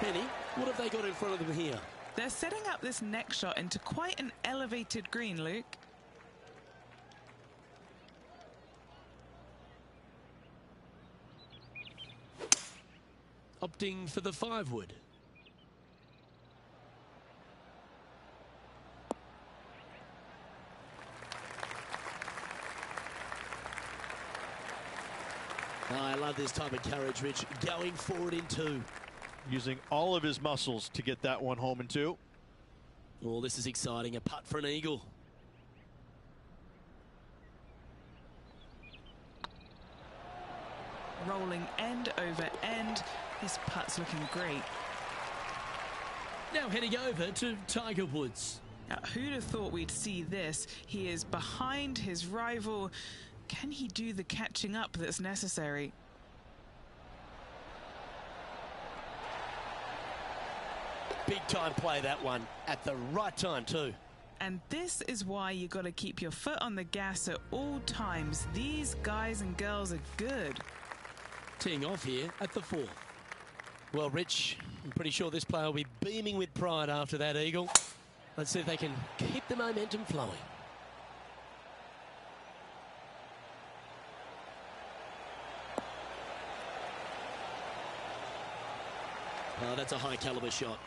Penny, what have they got in front of them here? They're setting up this next shot into quite an elevated green, Luke. Opting for the 5-wood. Oh, I love this type of courage, Rich. Going forward in 2. Using all of his muscles to get that one home in 2. Oh, this is exciting. A putt for an eagle. Rolling end over end. This putt's looking great. Now heading over to Tiger Woods. Now, who'd have thought we'd see this? He is behind his rival. Can he do the catching up that's necessary? Big time play, that one. At the right time, too. And this is why you got to keep your foot on the gas at all times. These guys and girls are good. Teeing off here at the 4th. Well, Rich, I'm pretty sure this player will be beaming with pride after that eagle. Let's see if they can keep the momentum flowing. Oh, that's a high caliber shot.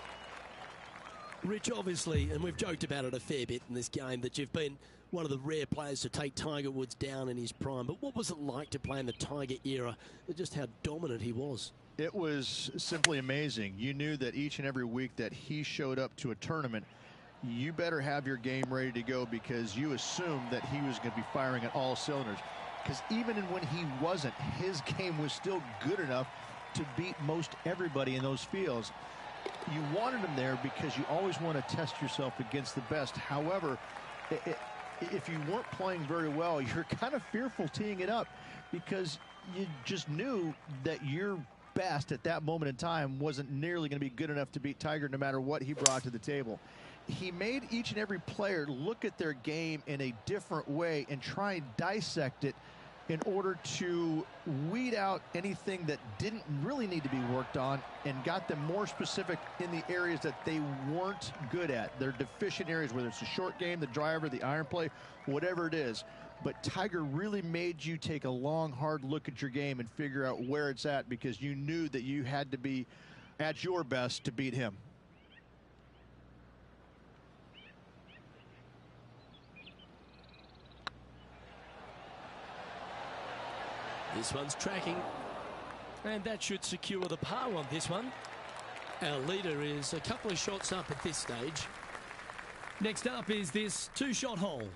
Rich, obviously, and we've joked about it a fair bit in this game, that you've been one of the rare players to take Tiger Woods down in his prime. But what was it like to play in the Tiger era, and just how dominant he was? It was simply amazing. You knew that each and every week that he showed up to a tournament, you better have your game ready to go, because you assumed that he was going to be firing at all cylinders. Because even when he wasn't, his game was still good enough to beat most everybody in those fields. You wanted him there because you always want to test yourself against the best. However, if you weren't playing very well, you're kind of fearful teeing it up, because you just knew that your best at that moment in time wasn't nearly going to be good enough to beat Tiger, no matter what he brought to the table. He made each and every player look at their game in a different way and try and dissect it in order to weed out anything that didn't really need to be worked on, and got them more specific in the areas that they weren't good at. Their deficient areas, whether it's the short game, the driver, the iron play, whatever it is. But Tiger really made you take a long, hard look at your game and figure out where it's at, because you knew that you had to be at your best to beat him. This one's tracking, and that should secure the par on this one. Our leader is a couple of shots up at this stage. Next up is this 2-shot hole.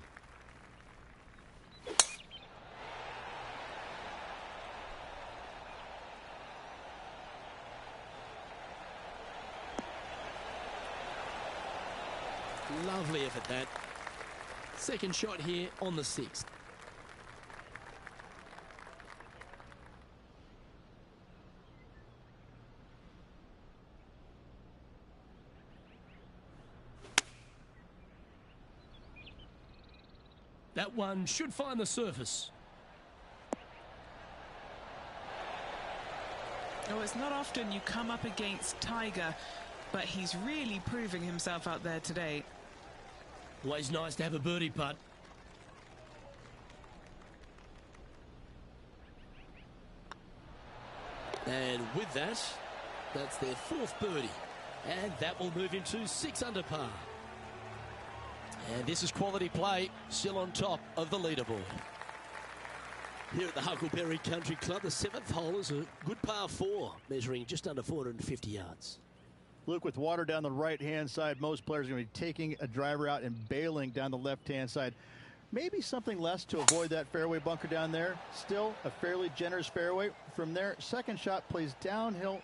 Lovely effort, that. Second shot here on the 6th. That one should find the surface. Oh, it's not often you come up against Tiger, but he's really proving himself out there today. Always nice to have a birdie putt. And with that, that's their 4th birdie. And that will move him to 6 under par. And this is quality play, still on top of the leaderboard. Here at the Huckleberry Country Club, the 7th hole is a good par 4, measuring just under 450 yards. Luke, with water down the right-hand side, most players are going to be taking a driver out and bailing down the left-hand side. Maybe something less to avoid that fairway bunker down there. Still a fairly generous fairway. From there, second shot plays downhill,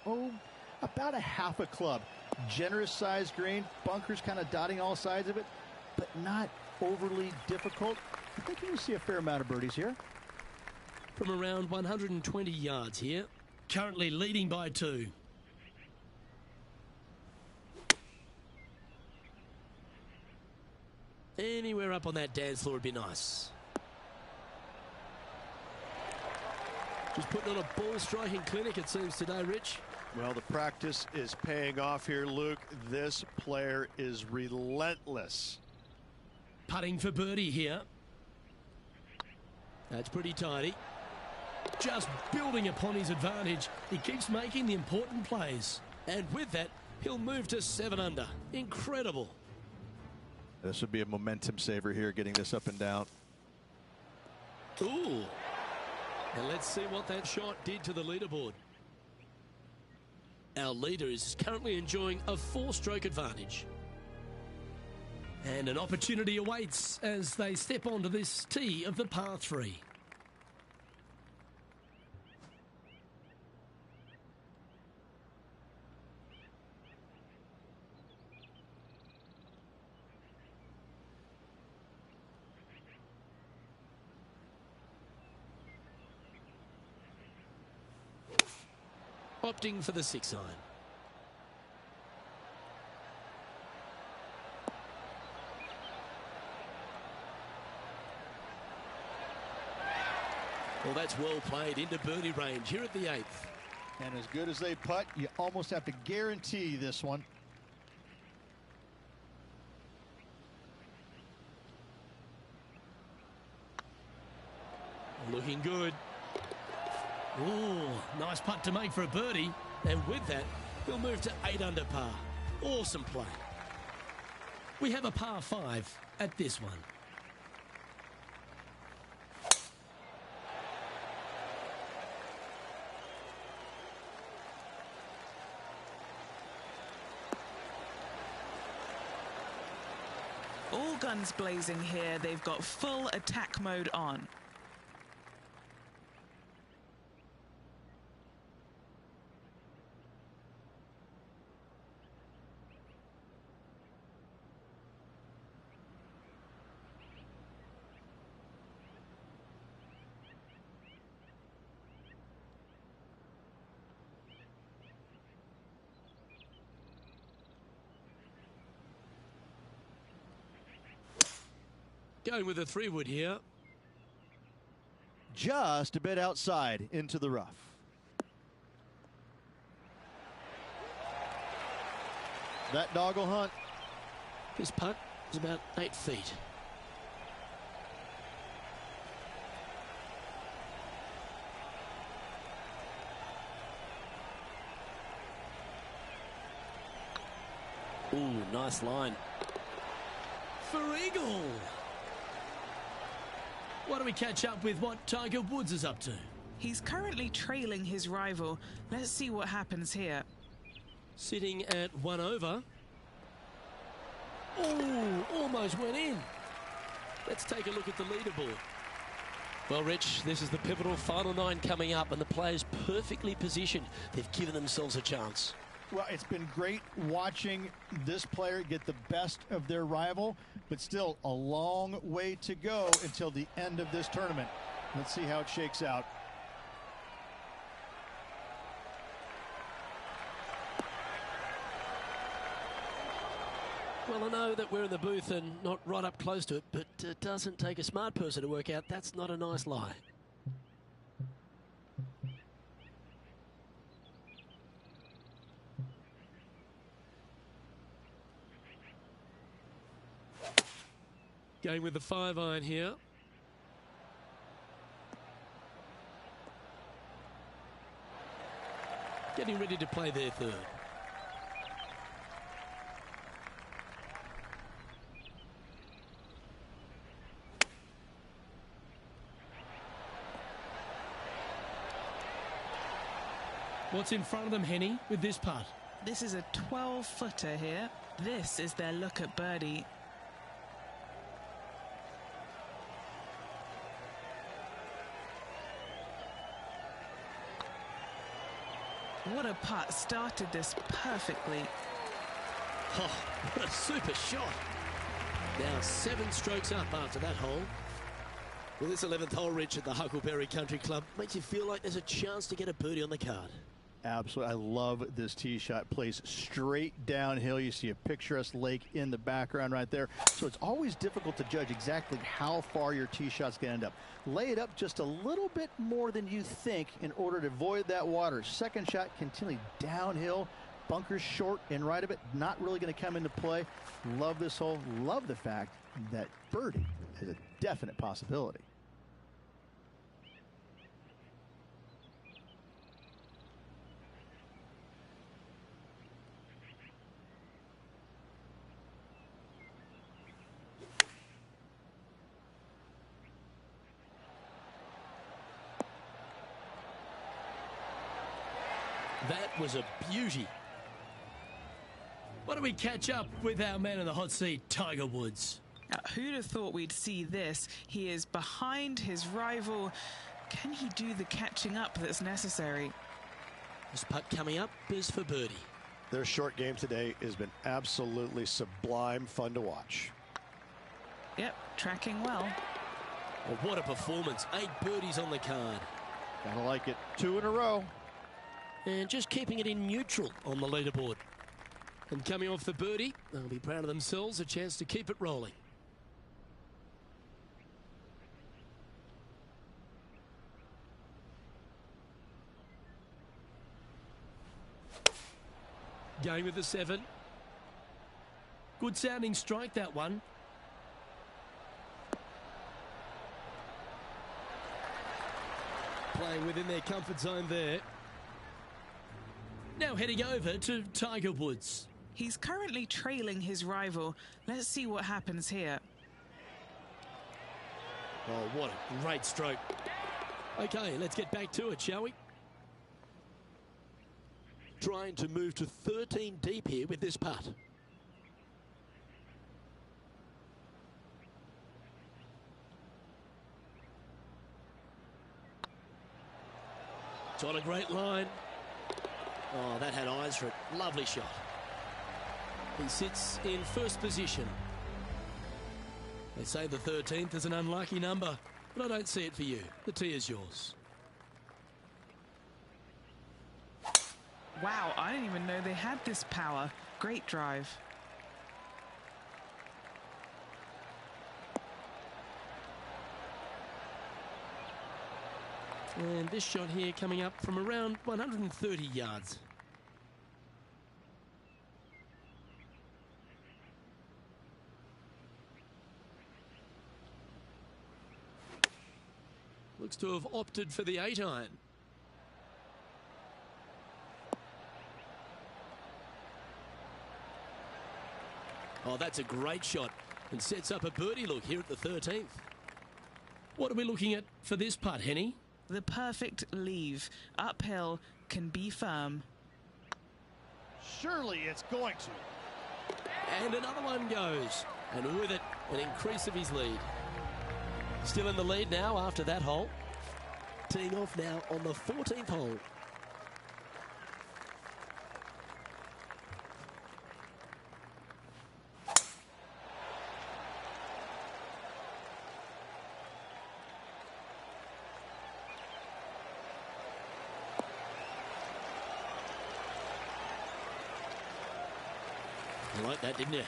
about a half a club. Generous sized green, bunkers kind of dotting all sides of it, but not overly difficult. I think you can see a fair amount of birdies here. From around 120 yards here, currently leading by 2. Anywhere up on that dance floor would be nice. Just putting on a ball striking clinic, it seems, today, Rich. Well, the practice is paying off here, Luke. This player is relentless. Putting for birdie here. That's pretty tidy. Just building upon his advantage. He keeps making the important plays. And with that, he'll move to 7 under. Incredible. This would be a momentum saver here, getting this up and down. Ooh. And let's see what that shot did to the leaderboard. Our leader is currently enjoying a 4-stroke advantage. And an opportunity awaits as they step onto this tee of the par 3. Opting for the 6-iron. Well, that's well played into birdie range here at the 8th. And as good as they putt, you almost have to guarantee this one. Looking good. Ooh, nice putt to make for a birdie. And with that, he'll move to 8 under par. Awesome play. We have a par 5 at this one. All guns blazing here. They've got full attack mode on. Going with a 3-wood here. Just a bit outside into the rough. That dog will hunt. His putt is about 8 feet. Ooh, nice line. For eagle. Why don't we catch up with what Tiger Woods is up to? He's currently trailing his rival. Let's see what happens here. Sitting at 1 over. Oh, almost went in. Let's take a look at the leaderboard. Well, Rich, this is the pivotal final 9 coming up, and the players perfectly positioned. They've given themselves a chance. Well, it's been great watching this player get the best of their rival, but still a long way to go until the end of this tournament. Let's see how it shakes out. Well, I know that we're in the booth and not right up close to it, but it doesn't take a smart person to work out that's not a nice lie. Going with the 5-iron here. Getting ready to play their 3rd. What's in front of them, Henny, with this putt? This is a 12-footer here. This is their look at birdie. What a putt. Started this perfectly. Oh, what a super shot. Now 7 strokes up after that hole. Well, this 11th hole, Rich, at the Huckleberry Country Club makes you feel like there's a chance to get a birdie on the card. Absolutely. I love this tee shot. Plays straight downhill. You see a picturesque lake in the background right there. So it's always difficult to judge exactly how far your tee shot's going to end up. Lay it up just a little bit more than you think in order to avoid that water. Second shot continually downhill. Bunkers short and right of it. Not really going to come into play. Love this hole. Love the fact that birdie is a definite possibility. That was a beauty. Why don't we catch up with our man in the hot seat, Tiger Woods? Who'd have thought we'd see this? He is behind his rival. Can he do the catching up that's necessary? This putt coming up is for birdie. Their short game today has been absolutely sublime fun to watch. Yep, tracking well. Well, what a performance. 8 birdies on the card. Gotta like it. 2 in a row. And just keeping it in neutral on the leaderboard. And coming off the birdie, they'll be proud of themselves, a chance to keep it rolling. Going with the 7. Good sounding strike, that one. Playing within their comfort zone there. Now heading over to Tiger Woods. He's currently trailing his rival. Let's see what happens here. Oh, what a great stroke. Okay, let's get back to it, shall we? Trying to move to 13 deep here with this putt. It's on a great line. Oh, that had eyes for it. Lovely shot. He sits in first position. They say the 13th is an unlucky number, but I don't see it for you. The tee is yours. Wow, I didn't even know they had this power. Great drive. And this shot here coming up from around 130 yards. Looks to have opted for the 8-iron. Oh, that's a great shot and sets up a birdie look here at the 13th. What are we looking at for this putt, Henny? The perfect leave. Uphill, can be firm. Surely it's going to. And another one goes. And with it, an increase of his lead. Still in the lead now after that hole. Teeing off now on the 14th hole. You like that, didn't you?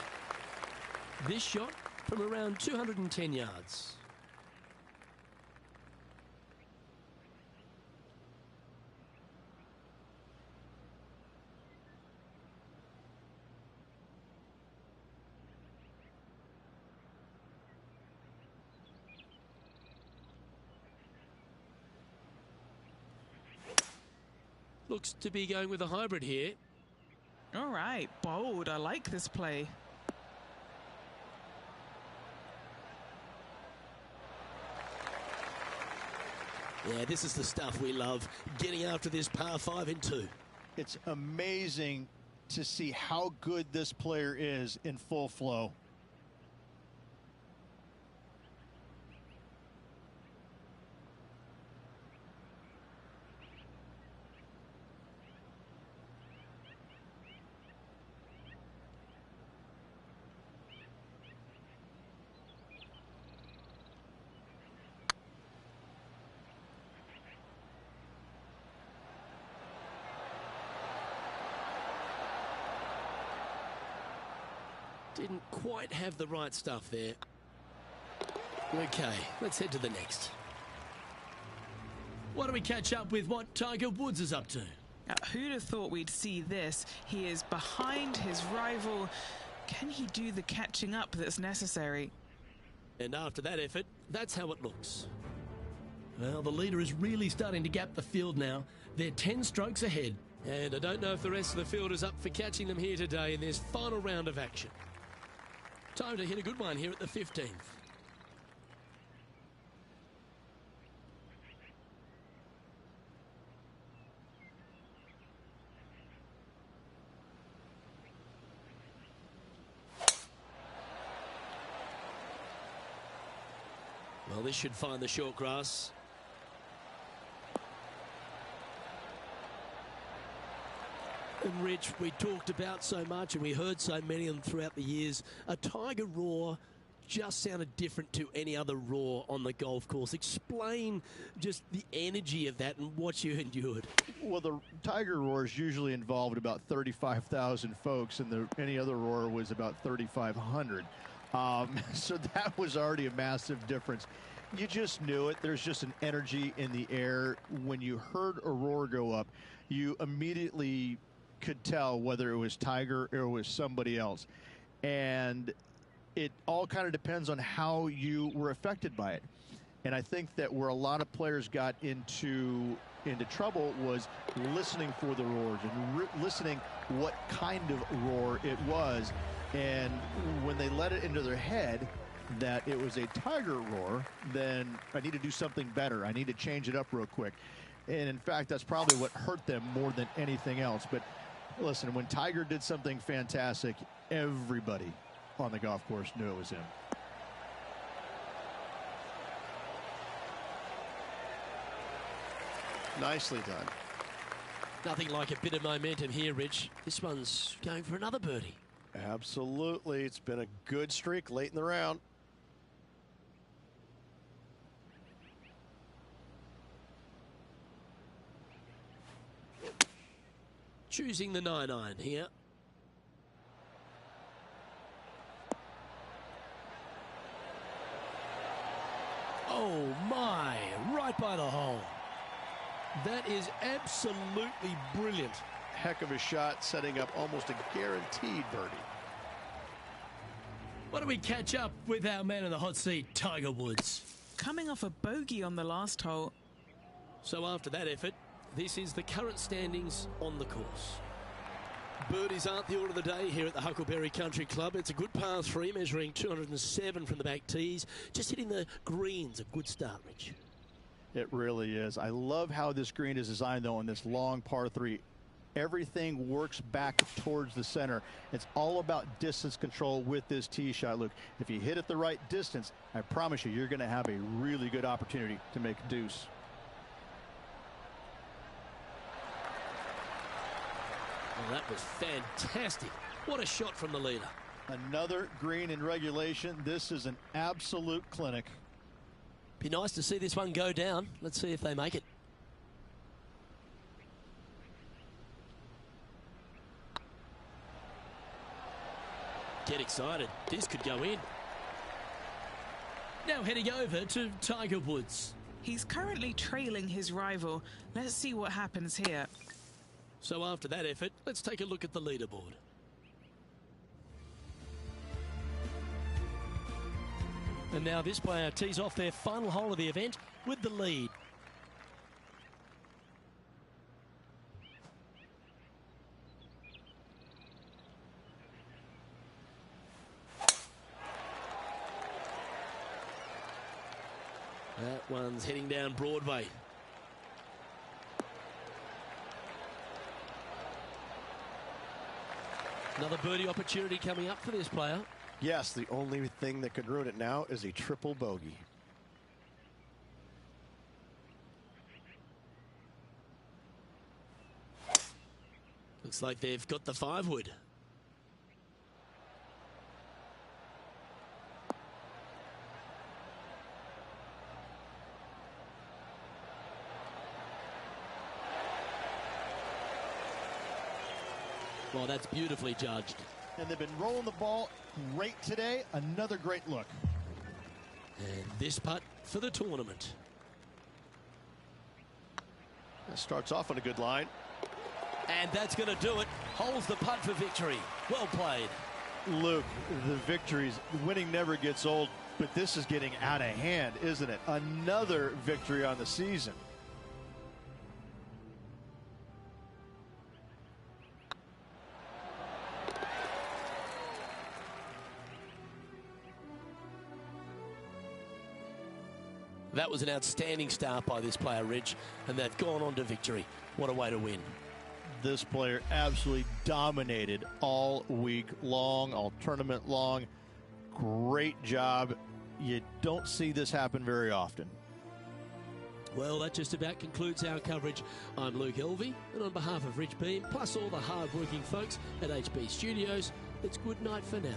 This shot from around 210 yards. Looks to be going with a hybrid here. All right, bold. I like this play. Yeah, this is the stuff we love. Getting after this par 5 in 2. It's amazing to see how good this player is in full flow. Didn't quite have the right stuff there. Okay, let's head to the next. Why don't we catch up with what Tiger Woods is up to? Who'd have thought we'd see this? He is behind his rival. Can he do the catching up that's necessary? And after that effort, that's how it looks. Well, the leader is really starting to gap the field now. They're 10 strokes ahead. And I don't know if the rest of the field is up for catching them here today in this final round of action. Time to hit a good one here at the 15th. Well, this should find the short grass. And Rich, we talked about so much and we heard so many of them throughout the years. A Tiger roar just sounded different to any other roar on the golf course. Explain just the energy of that and what you endured. Well, the Tiger roar is usually involved about 35,000 folks, and any other roar was about 3,500. So that was already a massive difference. You just knew it. There's just an energy in the air. When you heard a roar go up, you immediately could tell whether it was Tiger or it was somebody else. And it all kind of depends on how you were affected by it. And I think that where a lot of players got into trouble was listening for the roars and listening what kind of roar it was. And when they let it into their head that it was a Tiger roar, then I need to do something better. I need to change it up real quick. And in fact, that's probably what hurt them more than anything else. But listen, when Tiger did something fantastic, everybody on the golf course knew it was him. Nicely done. Nothing like a bit of momentum here, Rich. This one's going for another birdie. Absolutely. It's been a good streak late in the round. Choosing the 9-iron here. Oh my, right by the hole. That is absolutely brilliant. Heck of a shot, setting up almost a guaranteed birdie. Why don't we catch up with our man in the hot seat, Tiger Woods. Coming off a bogey on the last hole. So after that effort, this is the current standings on the course. Birdies aren't the order of the day here at the Huckleberry Country Club. It's a good par 3, measuring 207 from the back tees. Just hitting the greens, a good start, Rich. It really is. I love how this green is designed, though, on this long par 3. Everything works back towards the center. It's all about distance control with this tee shot. Look, if you hit it the right distance, I promise you, you're going to have a really good opportunity to make a deuce. Well, that was fantastic. What a shot from the leader. Another green in regulation. This is an absolute clinic. Be nice to see this one go down. Let's see if they make it. Get excited. This could go in. Now heading over to Tiger Woods. He's currently trailing his rival. Let's see what happens here. So after that effort, let's take a look at the leaderboard. And now this player tees off their final hole of the event with the lead. That one's heading down Broadway. Another birdie opportunity coming up for this player. Yes, the only thing that could ruin it now is a triple bogey. Looks like they've got the 5-wood. Well, that's beautifully judged. And they've been rolling the ball great today. Another great look. And this putt for the tournament. Starts off on a good line. And that's going to do it. Holds the putt for victory. Well played. Luke, the victories, winning never gets old, but this is getting out of hand, isn't it? Another victory on the season. That was an outstanding start by this player, Rich, and they've gone on to victory. What a way to win. This player absolutely dominated all week long, all tournament long. Great job. You don't see this happen very often. Well, that just about concludes our coverage. I'm Luke Elvey, and on behalf of Rich Beam, plus all the hard-working folks at HB Studios, it's good night for now.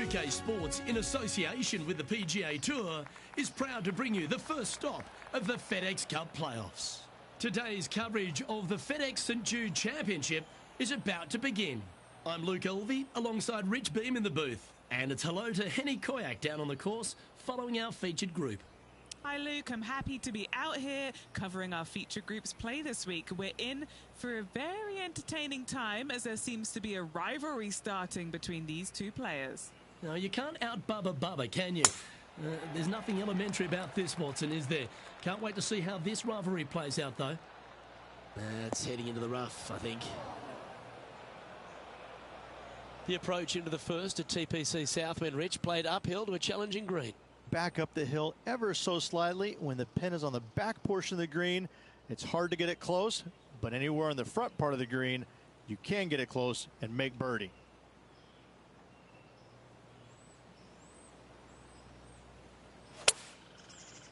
UK Sports, in association with the PGA Tour, is proud to bring you the first stop of the FedEx Cup playoffs. Today's coverage of the FedEx St Jude Championship is about to begin. I'm Luke Elvey, alongside Rich Beam in the booth. And it's hello to Henny Koyak down on the course, following our featured group. Hi Luke, I'm happy to be out here covering our feature group's play this week. We're in for a very entertaining time as there seems to be a rivalry starting between these two players. Now, you can't out-Bubba Bubba, can you? There's nothing elementary about this, Watson, is there? Can't wait to see how this rivalry plays out, though. That's heading into the rough, I think. The approach into the first at TPC Southwind, Rich, played uphill to a challenging green. Back up the hill ever so slightly. When the pin is on the back portion of the green, it's hard to get it close, but anywhere on the front part of the green, you can get it close and make birdie.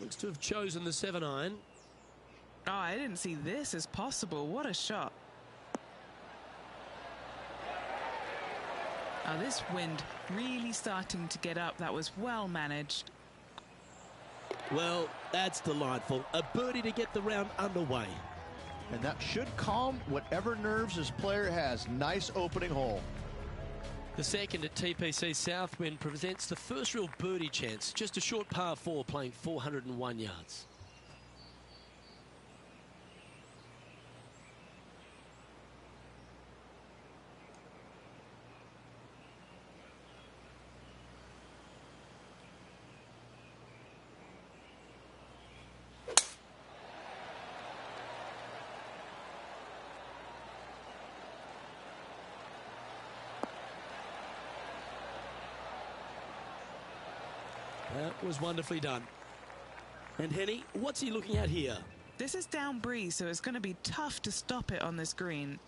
Looks to have chosen the 7-iron. Oh, I didn't see this as possible. What a shot. Oh, this wind really starting to get up. That was well managed. Well, that's delightful. A birdie to get the round underway. And that should calm whatever nerves this player has. Nice opening hole. The second at TPC Southwind presents the first real birdie chance. Just a short par 4 playing 401 yards. That was wonderfully done. And Henny, what's he looking at here? This is down breeze, so it's going to be tough to stop it on this green.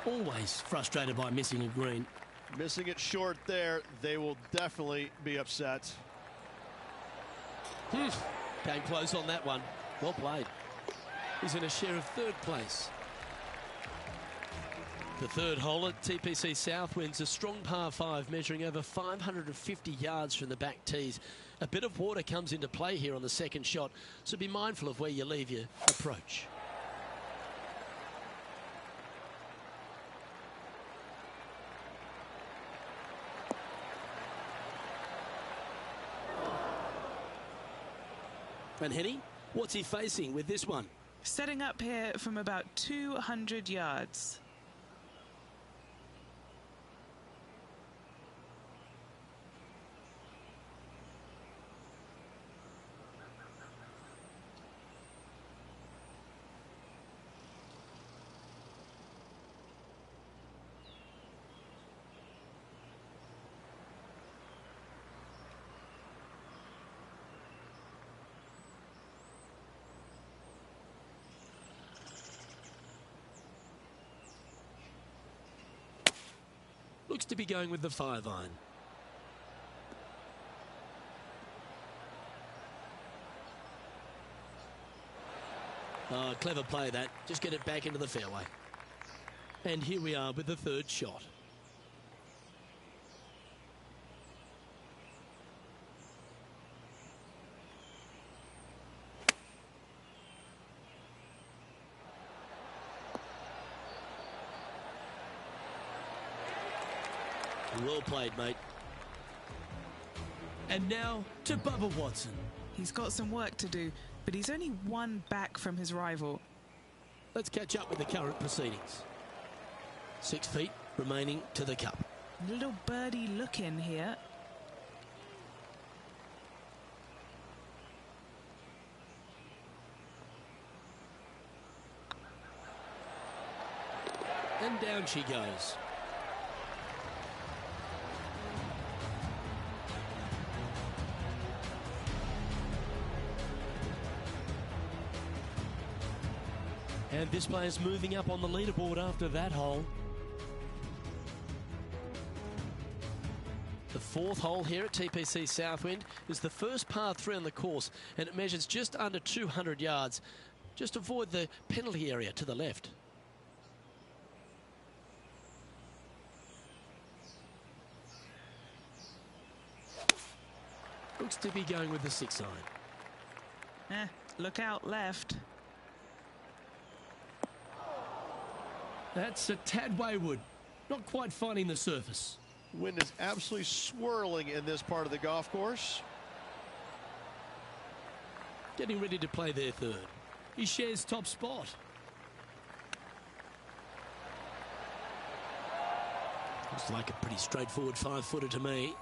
Always frustrated by missing a green. Missing it short there, they will definitely be upset. Came close on that one. Well played. He's in a share of third place. The third hole at TPC Southwind's a strong par 5 measuring over 550 yards from the back tees. A bit of water comes into play here on the second shot, so be mindful of where you leave your approach. And Henny, what's he facing with this one? Setting up here from about 200 yards. Looks to be going with the 5-iron. Oh, clever play that. Just get it back into the fairway. And here we are with the third shot. Well played, mate. And now to Bubba Watson. He's got some work to do, but he's only one back from his rival. Let's catch up with the current proceedings. 6 feet remaining to the cup. Little birdie look in here. And down she goes. And this player's moving up on the leaderboard after that hole. The fourth hole here at TPC Southwind is the first par 3 on the course, and it measures just under 200 yards. Just avoid the penalty area to the left. Looks to be going with the 6-iron. Look out left. That's a tad wayward. Not quite finding the surface. Wind is absolutely swirling in this part of the golf course. Getting ready to play their third. He shares top spot. Looks like a pretty straightforward 5-footer to me.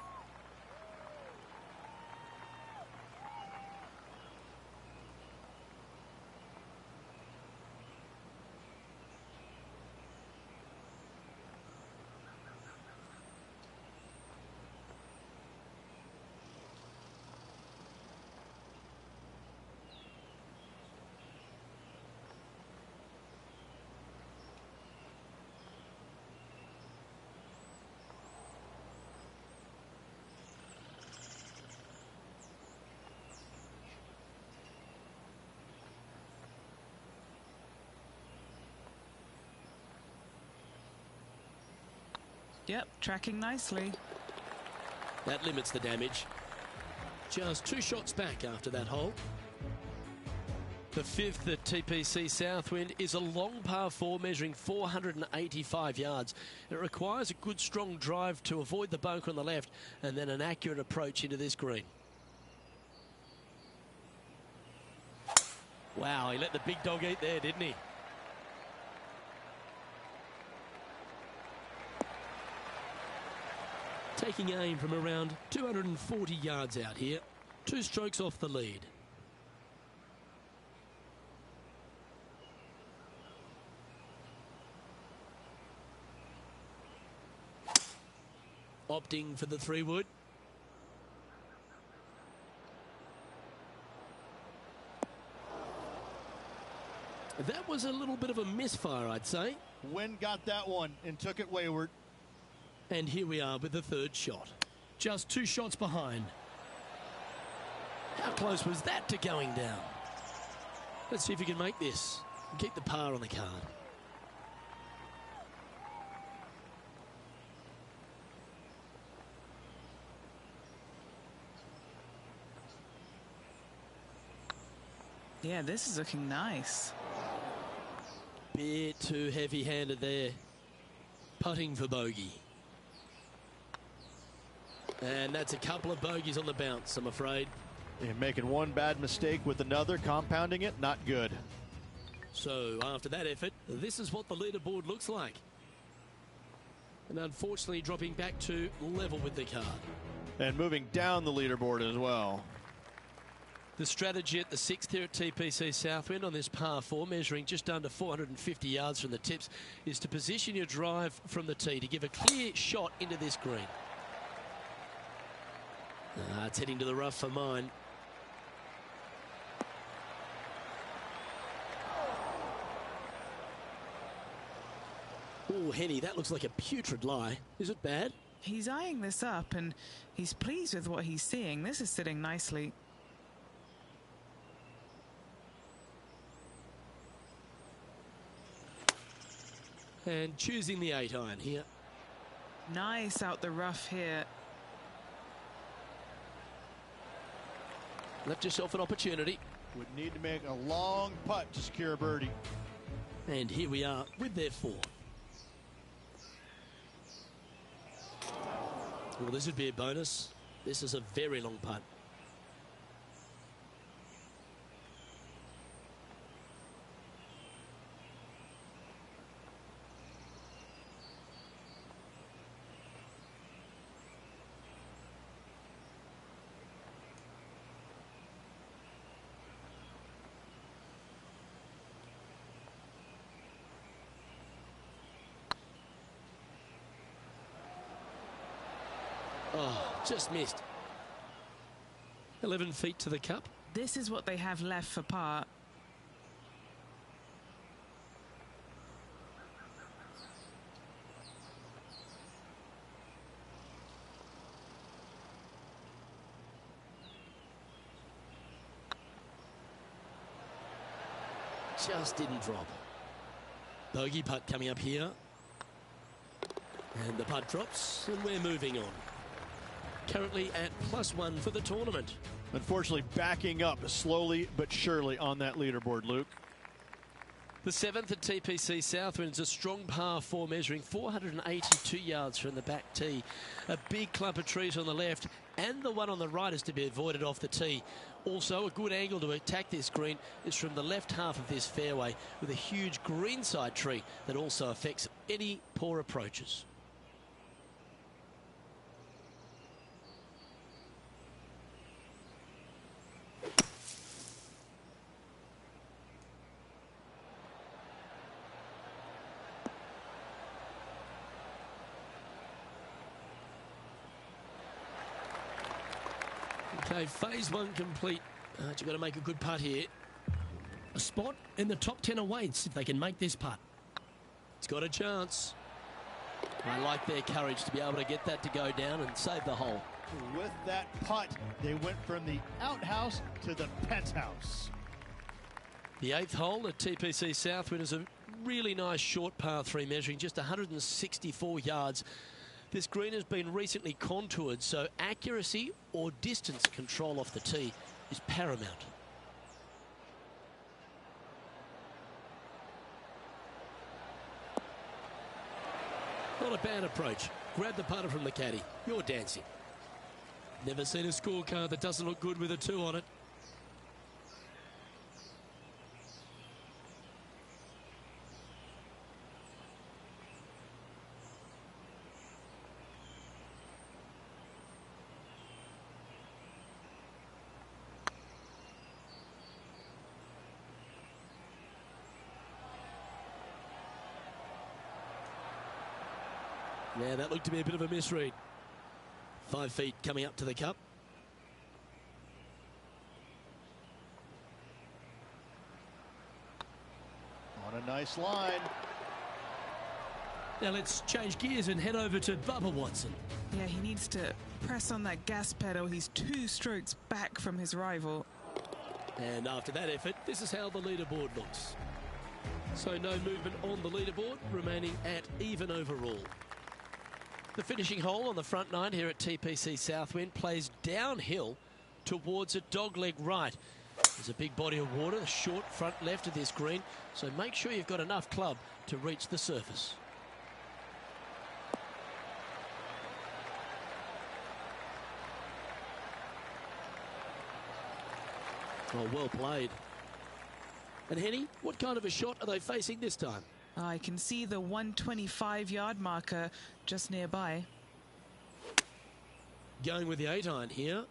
Yep, tracking nicely. That limits the damage. Just 2 shots back after that hole. The 5th at TPC Southwind is a long par 4 measuring 485 yards. It requires a good strong drive to avoid the bunker on the left and then an accurate approach into this green. Wow, he let the big dog eat there, didn't he? Taking aim from around 240 yards out here. 2 strokes off the lead. Opting for the 3-wood. That was a little bit of a misfire, I'd say. Wind got that one and took it wayward. And here we are with the 3rd shot. Just 2 shots behind. How close was that to going down? Let's see if he can make this and keep the par on the card. Yeah, this is looking nice. Bit too heavy-handed there. Putting for bogey. And that's a couple of bogeys on the bounce, I'm afraid. And making one bad mistake with another, compounding it, not good. So after that effort, this is what the leaderboard looks like. And unfortunately dropping back to level with the card. And moving down the leaderboard as well. The strategy at the 6th here at TPC Southwind on this par 4, measuring just under 450 yards from the tips, is to position your drive from the tee to give a clear shot into this green. It's heading to the rough for mine. Oh, Henny, that looks like a putrid lie. Is it bad? He's eyeing this up and he's pleased with what he's seeing. This is sitting nicely. And choosing the 8-iron here. Nice out the rough here. Left yourself an opportunity. Would need to make a long putt to secure a birdie. And here we are with their 4. Well, this would be a bonus. This is a very long putt. Oh, just missed. 11 feet to the cup. This is what they have left for par. Just didn't drop. Bogey putt coming up here. And the putt drops, and we're moving on. Currently at +1 for the tournament. Unfortunately, backing up slowly but surely on that leaderboard, Luke. The 7th at TPC Southwind is a strong par 4 measuring 482 yards from the back tee. A big clump of trees on the left and the one on the right is to be avoided off the tee. Also, a good angle to attack this green is from the left half of this fairway with a huge greenside tree that also affects any poor approaches. Okay, phase 1 complete. You've got to make a good putt here. A spot in the top 10 awaits if they can make this putt. It's got a chance. I like their courage to be able to get that to go down and save the hole. With that putt, they went from the outhouse to the penthouse. The 8th hole at TPC Southwind is a really nice short par 3 measuring just 164 yards This green has been recently contoured, so accuracy or distance control off the tee is paramount. Not a bad approach. Grab the putter from the caddy. You're dancing. Never seen a scorecard that doesn't look good with a 2 on it. Yeah, that looked to be a bit of a misread. 5 feet coming up to the cup. On a nice line. Now let's change gears and head over to Bubba Watson. Yeah, he needs to press on that gas pedal. He's 2 strokes back from his rival. And after that effort, this is how the leaderboard looks. So no movement on the leaderboard, remaining at even overall. The finishing hole on the front 9 here at TPC Southwind plays downhill towards a dogleg right. There's a big body of water, the short front left of this green, so make sure you've got enough club to reach the surface. Oh, well played. And Henny, what kind of a shot are they facing this time? I can see the 125-yard marker just nearby. Going with the 8-iron here.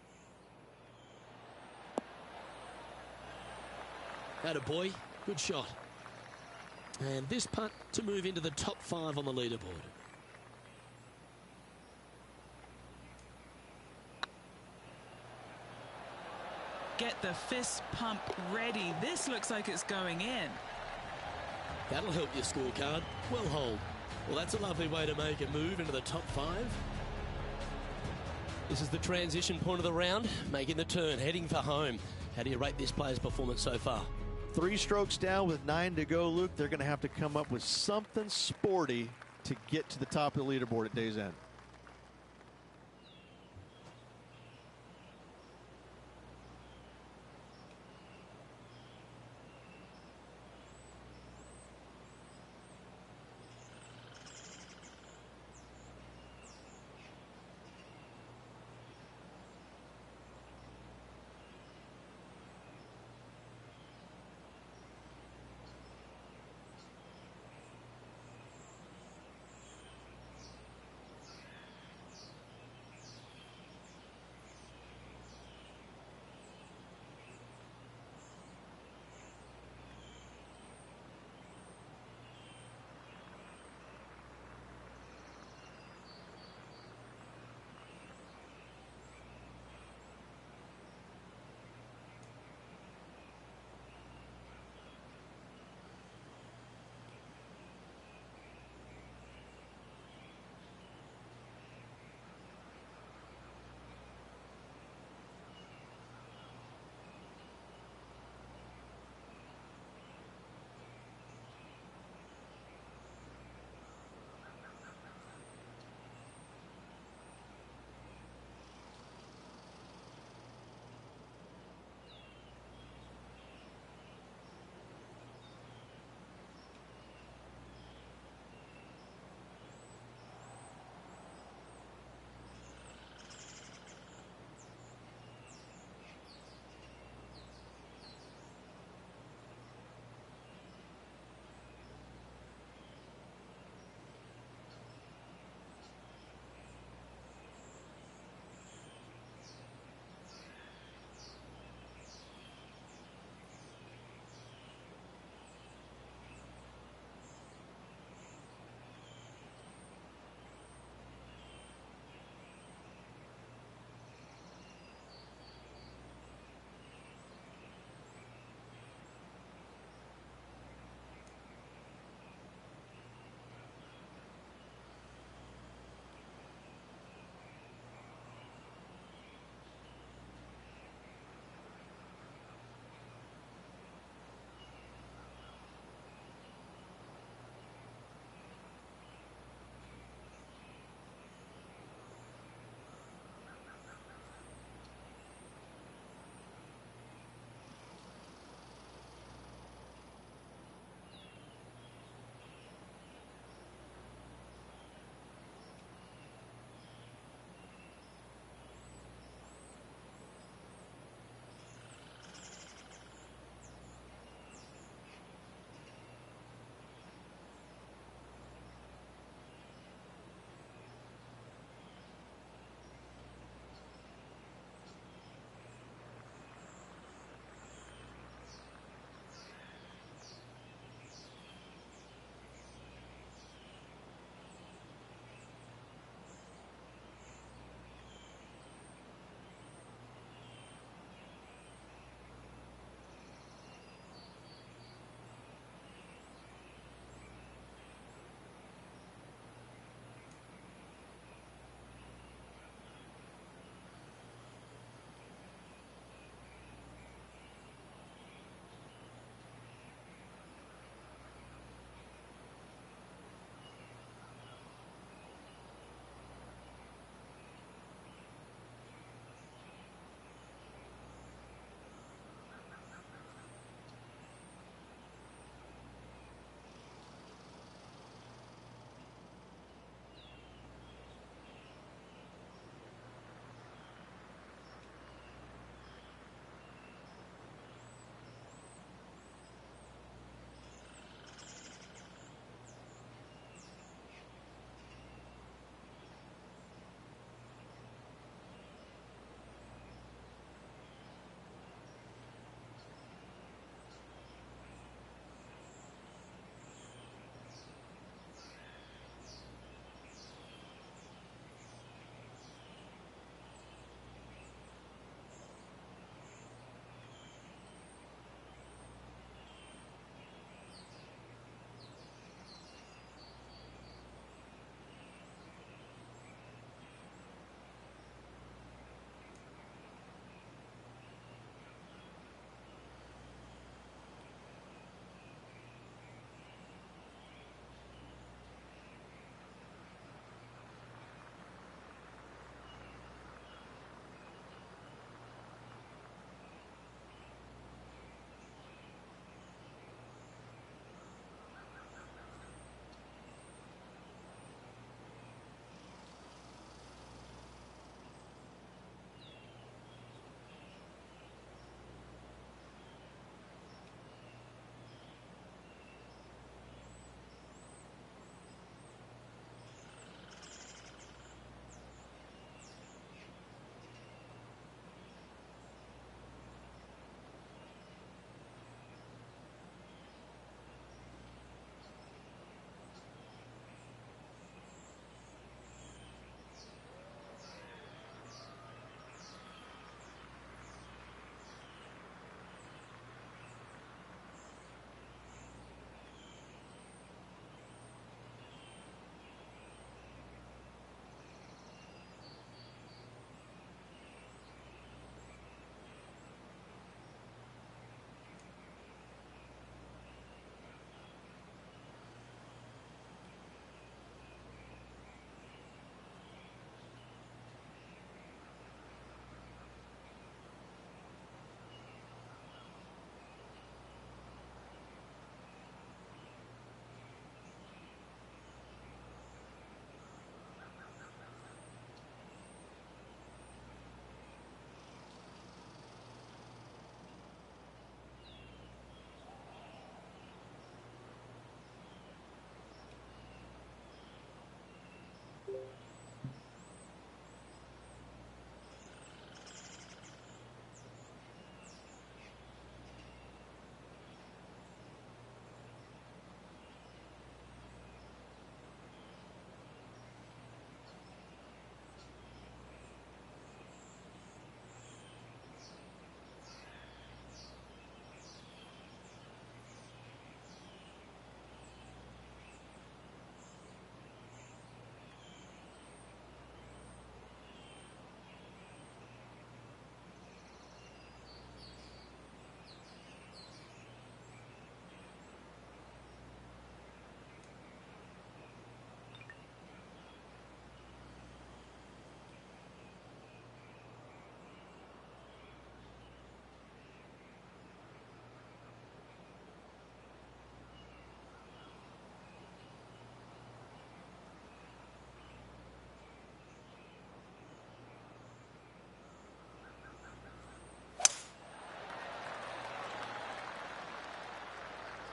Attaboy, good shot. And this putt to move into the top 5 on the leaderboard. Get the fist pump ready. This looks like it's going in. That'll help your scorecard. Well hold. Well, that's a lovely way to make a move into the top 5. This is the transition point of the round, making the turn, heading for home. How do you rate this player's performance so far? 3 strokes down with 9 to go, Luke. They're going to have to come up with something sporty to get to the top of the leaderboard at day's end.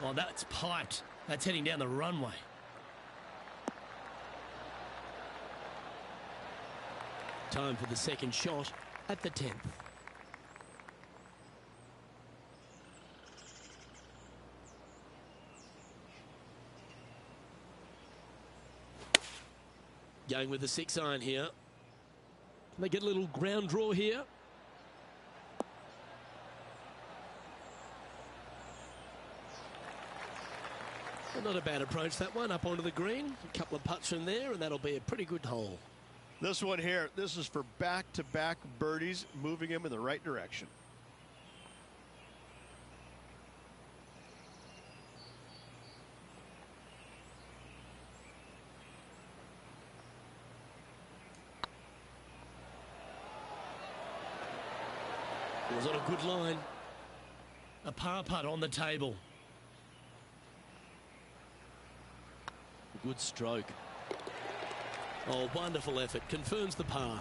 Oh, that's piped. That's heading down the runway. Time for the second shot at the 10th. Going with the 6-iron here. Can they get a little ground draw here? Well, not a bad approach, that one, up onto the green. A couple of putts from there, and that'll be a pretty good hole. This one here, this is for back-to-back birdies, moving him in the right direction. It was on a good line. A par putt on the table. Good stroke. Oh, wonderful effort. Confirms the par.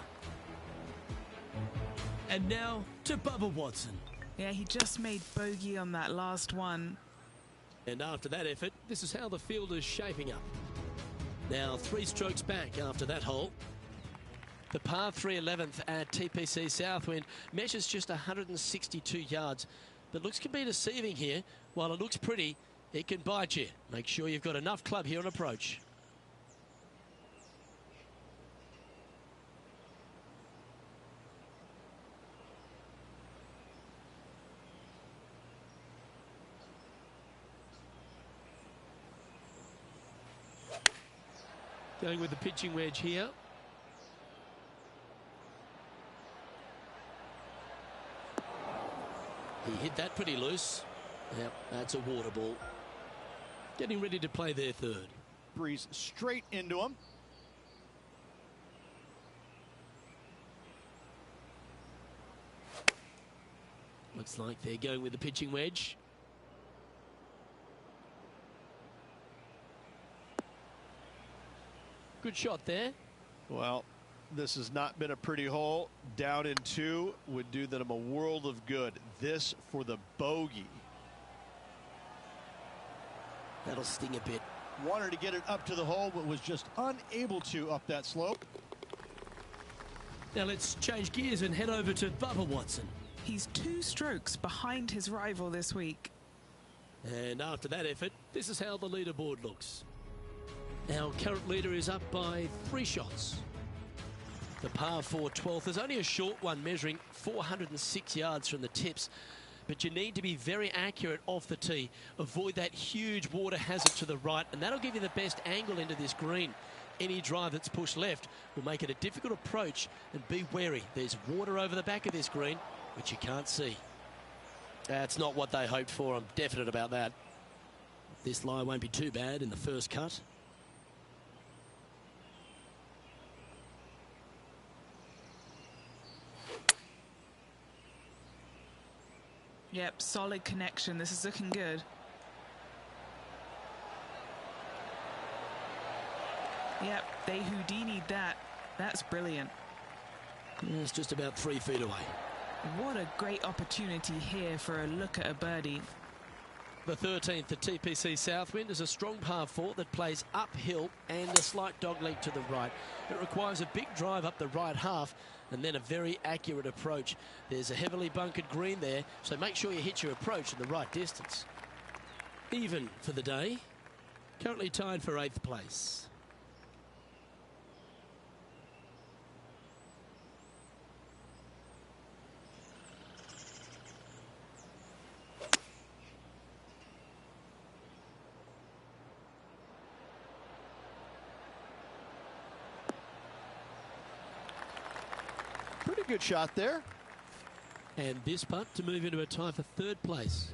And now to Bubba Watson. Yeah, he just made bogey on that last one. And after that effort, this is how the field is shaping up. Now 3 strokes back after that hole. The par 3 11th at TPC Southwind measures just 162 yards. But looks can be deceiving here. While it looks pretty, it can bite you. Make sure you've got enough club here on approach. Going with the pitching wedge here. He hit that pretty loose. Yep, that's a water ball. Getting ready to play their third. Breeze straight into him. Looks like they're going with the pitching wedge. Good shot there. Well, this has not been a pretty hole. Down in 2 would do them a world of good. This for the bogey. That'll sting a bit. Wanted to get it up to the hole, but was just unable to up that slope. Now let's change gears and head over to Bubba Watson. He's 2 strokes behind his rival this week. And after that effort, this is how the leaderboard looks. Our current leader is up by 3 shots. The par 4 12th is only a short one, measuring 406 yards from the tips. But you need to be very accurate off the tee. Avoid that huge water hazard to the right, and that'll give you the best angle into this green. Any drive that's pushed left will make it a difficult approach, and be wary. There's water over the back of this green, which you can't see. That's not what they hoped for. I'm definite about that. This lie won't be too bad in the first cut. Yep, solid connection. This is looking good. Yep, they Houdini'd that. That's brilliant. It's just about 3 feet away. What a great opportunity here for a look at a birdie. The 13th at TPC Southwind is a strong par 4 that plays uphill and a slight dogleg to the right. It requires a big drive up the right half and then a very accurate approach. There's a heavily bunkered green there, so make sure you hit your approach in the right distance. Even for the day, currently tied for 8th place. Pretty good shot there. And this putt to move into a tie for 3rd place.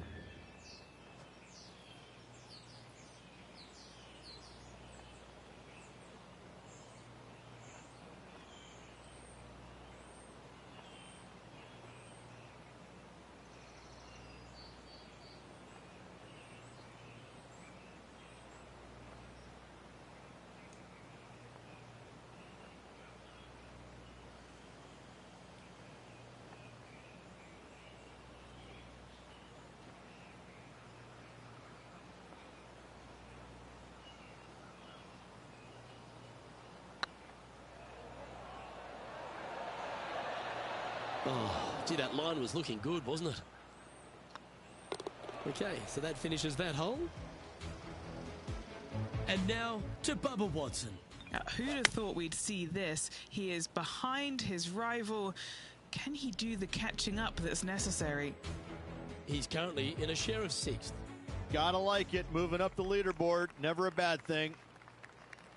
Oh, gee, that line was looking good, wasn't it? Okay, so that finishes that hole. And now to Bubba Watson. Now, who'd have thought we'd see this? He is behind his rival. Can he do the catching up that's necessary? He's currently in a share of 6th. Gotta like it. Moving up the leaderboard. Never a bad thing.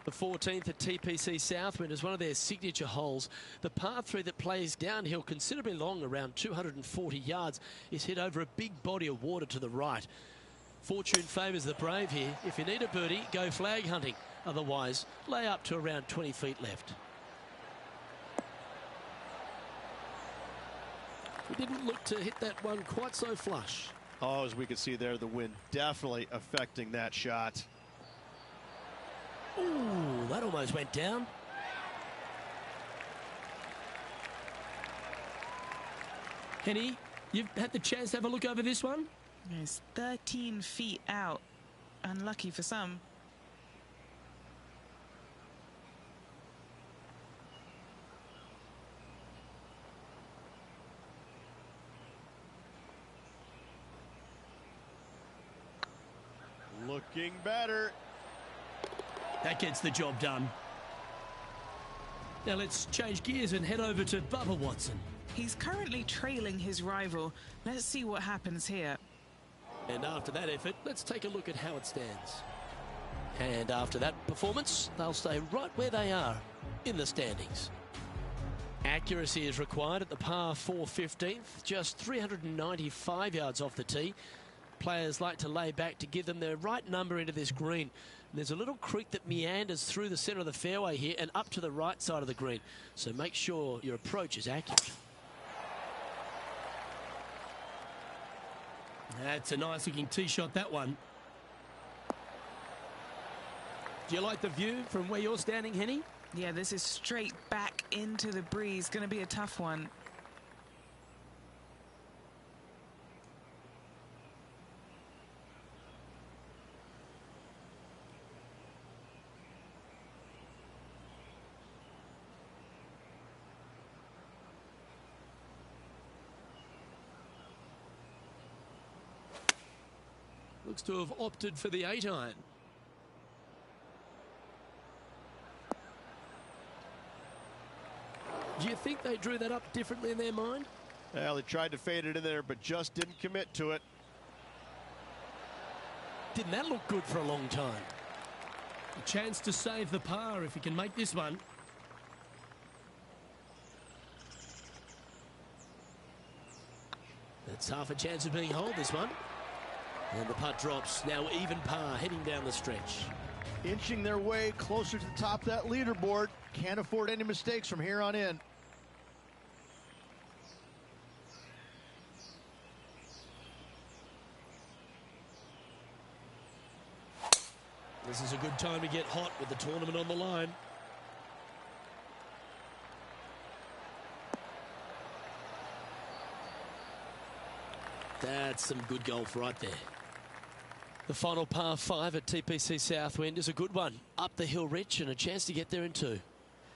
The 14th at TPC Southwind is one of their signature holes. The par 3 that plays downhill considerably long, around 240 yards, is hit over a big body of water to the right. Fortune favours the brave here. If you need a birdie, go flag hunting. Otherwise, lay up to around 20 feet left. He didn't look to hit that one quite so flush. Oh, as we can see there, the wind definitely affecting that shot. Ooh, that almost went down. Henny, you've had the chance to have a look over this one? It's 13 feet out. Unlucky for some. Looking better. That gets the job done. Now let's change gears and head over to Bubba Watson. He's currently trailing his rival. Let's see what happens here. And after that effort, let's take a look at how it stands. And after that performance, they'll stay right where they are in the standings. Accuracy is required at the par 4 15th, just 395 yards off the tee. Players like to lay back to give them their right number into this green. And there's a little creek that meanders through the centre of the fairway here and up to the right side of the green. So make sure your approach is accurate. That's a nice looking tee shot, that one. Do you like the view from where you're standing, Henny? Yeah, this is straight back into the breeze. Going to be a tough one. Looks to have opted for the 8-iron. Do you think they drew that up differently in their mind? Well, they tried to fade it in there, but just didn't commit to it. Didn't that look good for a long time? A chance to save the par if he can make this one. That's half a chance of being holed, this one. And the putt drops. Now even par, heading down the stretch. Inching their way closer to the top of that leaderboard. Can't afford any mistakes from here on in. This is a good time to get hot with the tournament on the line. That's some good golf right there. The final par 5 at TPC Southwind is a good one. Up the hill rich and a chance to get there in 2.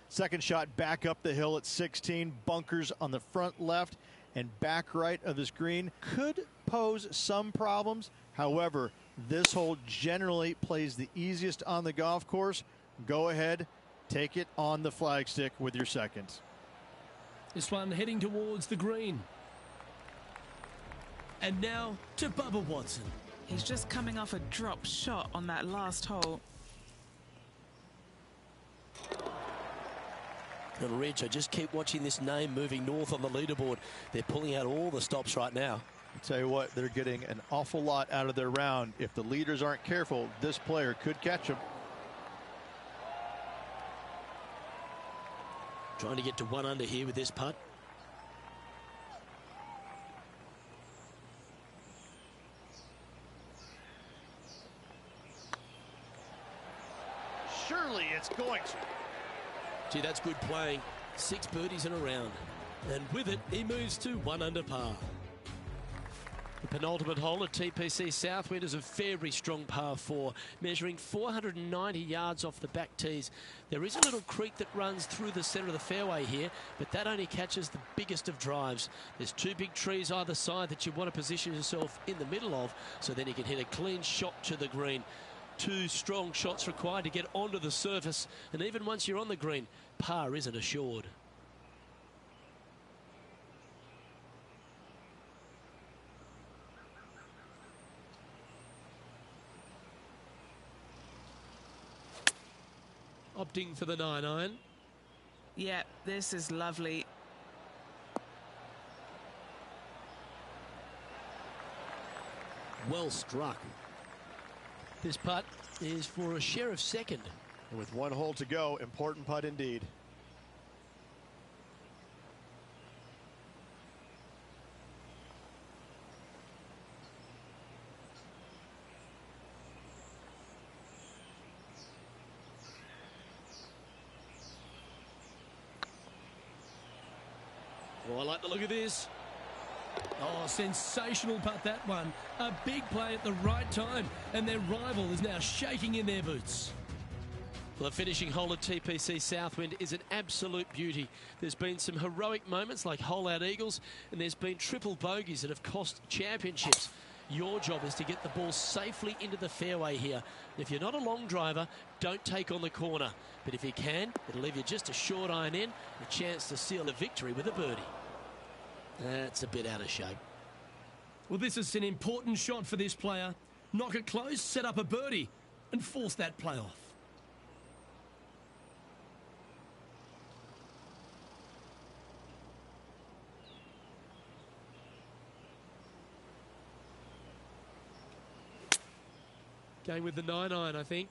Second shot back up the hill at 16. Bunkers on the front left and back right of this green could pose some problems. However, this hole generally plays the easiest on the golf course. Go ahead, take it on the flagstick with your second. This one heading towards the green. And now to Bubba Watson. He's just coming off a drop shot on that last hole. And Rich, I just keep watching this name moving north on the leaderboard. They're pulling out all the stops right now. I'll tell you what, they're getting an awful lot out of their round. If the leaders aren't careful, this player could catch them. Trying to get to 1 under here with this putt. Surely it's going to. Gee, that's good playing. 6 birdies in a round. And with it, he moves to 1 under par. The penultimate hole at TPC Southwind is a very strong par 4, measuring 490 yards off the back tees. There is a little creek that runs through the centre of the fairway here, but that only catches the biggest of drives. There's 2 big trees either side that you want to position yourself in the middle of, so then you can hit a clean shot to the green. 2 strong shots required to get onto the surface, and even once you're on the green, par isn't assured. Opting for the 9-iron. Yeah, this is lovely. Well struck. This putt is for a share of second. And with 1 hole to go, important putt indeed. Oh, I like the look of this. Oh, sensational putt, that one. A big play at the right time, and their rival is now shaking in their boots. Well, the finishing hole at TPC Southwind is an absolute beauty. There's been some heroic moments like hole-out eagles, and there's been triple bogeys that have cost championships. Your job is to get the ball safely into the fairway here. And if you're not a long driver, don't take on the corner. But if you can, it'll leave you just a short iron in, a chance to seal a victory with a birdie. That's a bit out of shape. Well, this is an important shot for this player. Knock it close, set up a birdie, and force that play off. Going with the 9-iron, I think.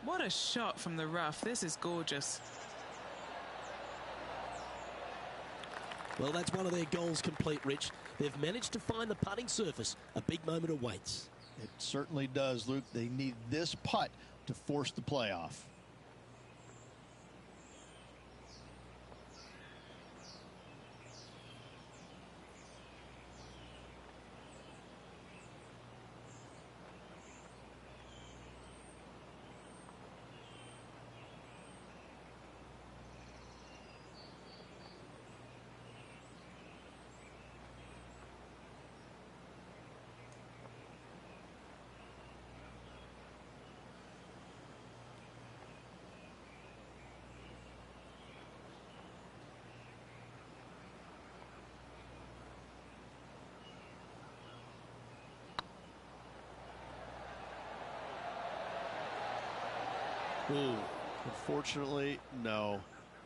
What a shot from the rough. This is gorgeous. Well, that's one of their goals complete, Rich. They've managed to find the putting surface. A big moment awaits. It certainly does, Luke. They need this putt to force the playoff. Ooh, unfortunately, no.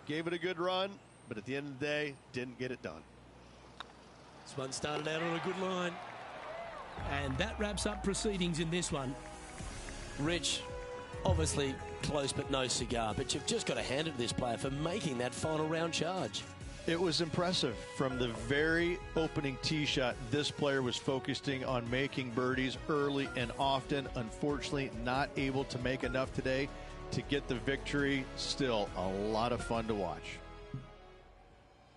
Gave it a good run, but at the end of the day, didn't get it done. This one started out on a good line. And that wraps up proceedings in this one. Rich, obviously close but no cigar, but you've just got to hand it to this player for making that final round charge. It was impressive. From the very opening tee shot, this player was focusing on making birdies early and often. Unfortunately, not able to make enough today to get the victory. Still a lot of fun to watch.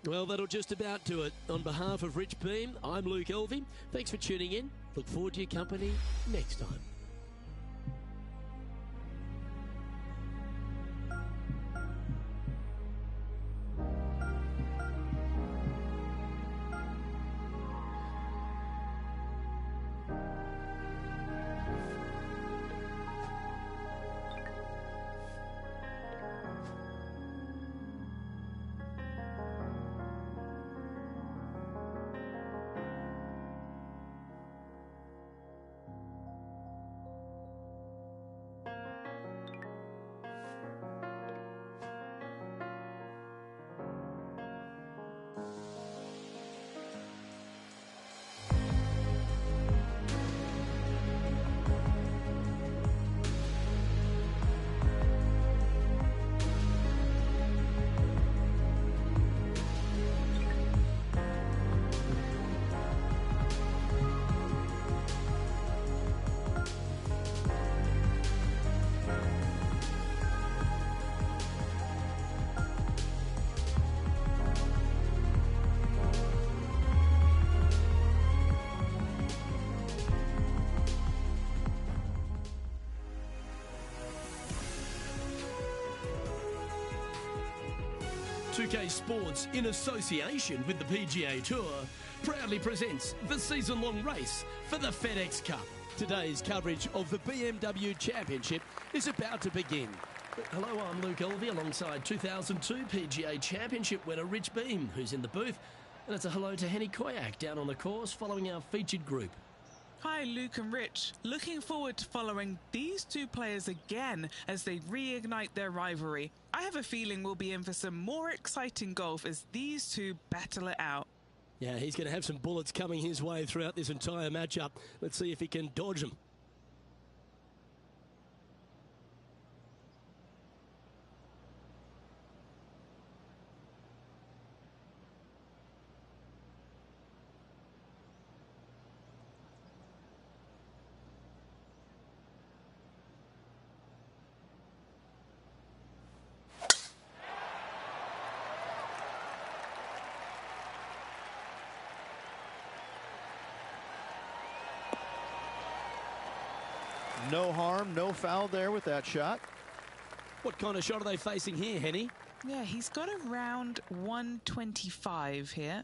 Well, that'll just about do it. On behalf of Rich Beem, I'm Luke Elvey. Thanks for tuning in. Look forward to your company next time. 2K Sports, in association with the PGA Tour, proudly presents the season-long race for the FedEx Cup. Today's coverage of the BMW Championship is about to begin. Hello, I'm Luke Elvey alongside 2002 PGA Championship winner Rich Beem, who's in the booth. And it's a hello to Henny Koyak down on the course following our featured group. Hi, Luke and Rich. Looking forward to following these two players again as they reignite their rivalry. I have a feeling we'll be in for some more exciting golf as these two battle it out. Yeah, he's going to have some bullets coming his way throughout this entire matchup. Let's see if he can dodge them. No harm, no foul there with that shot. What kind of shot are they facing here, Henny? Yeah, he's got around 125 here.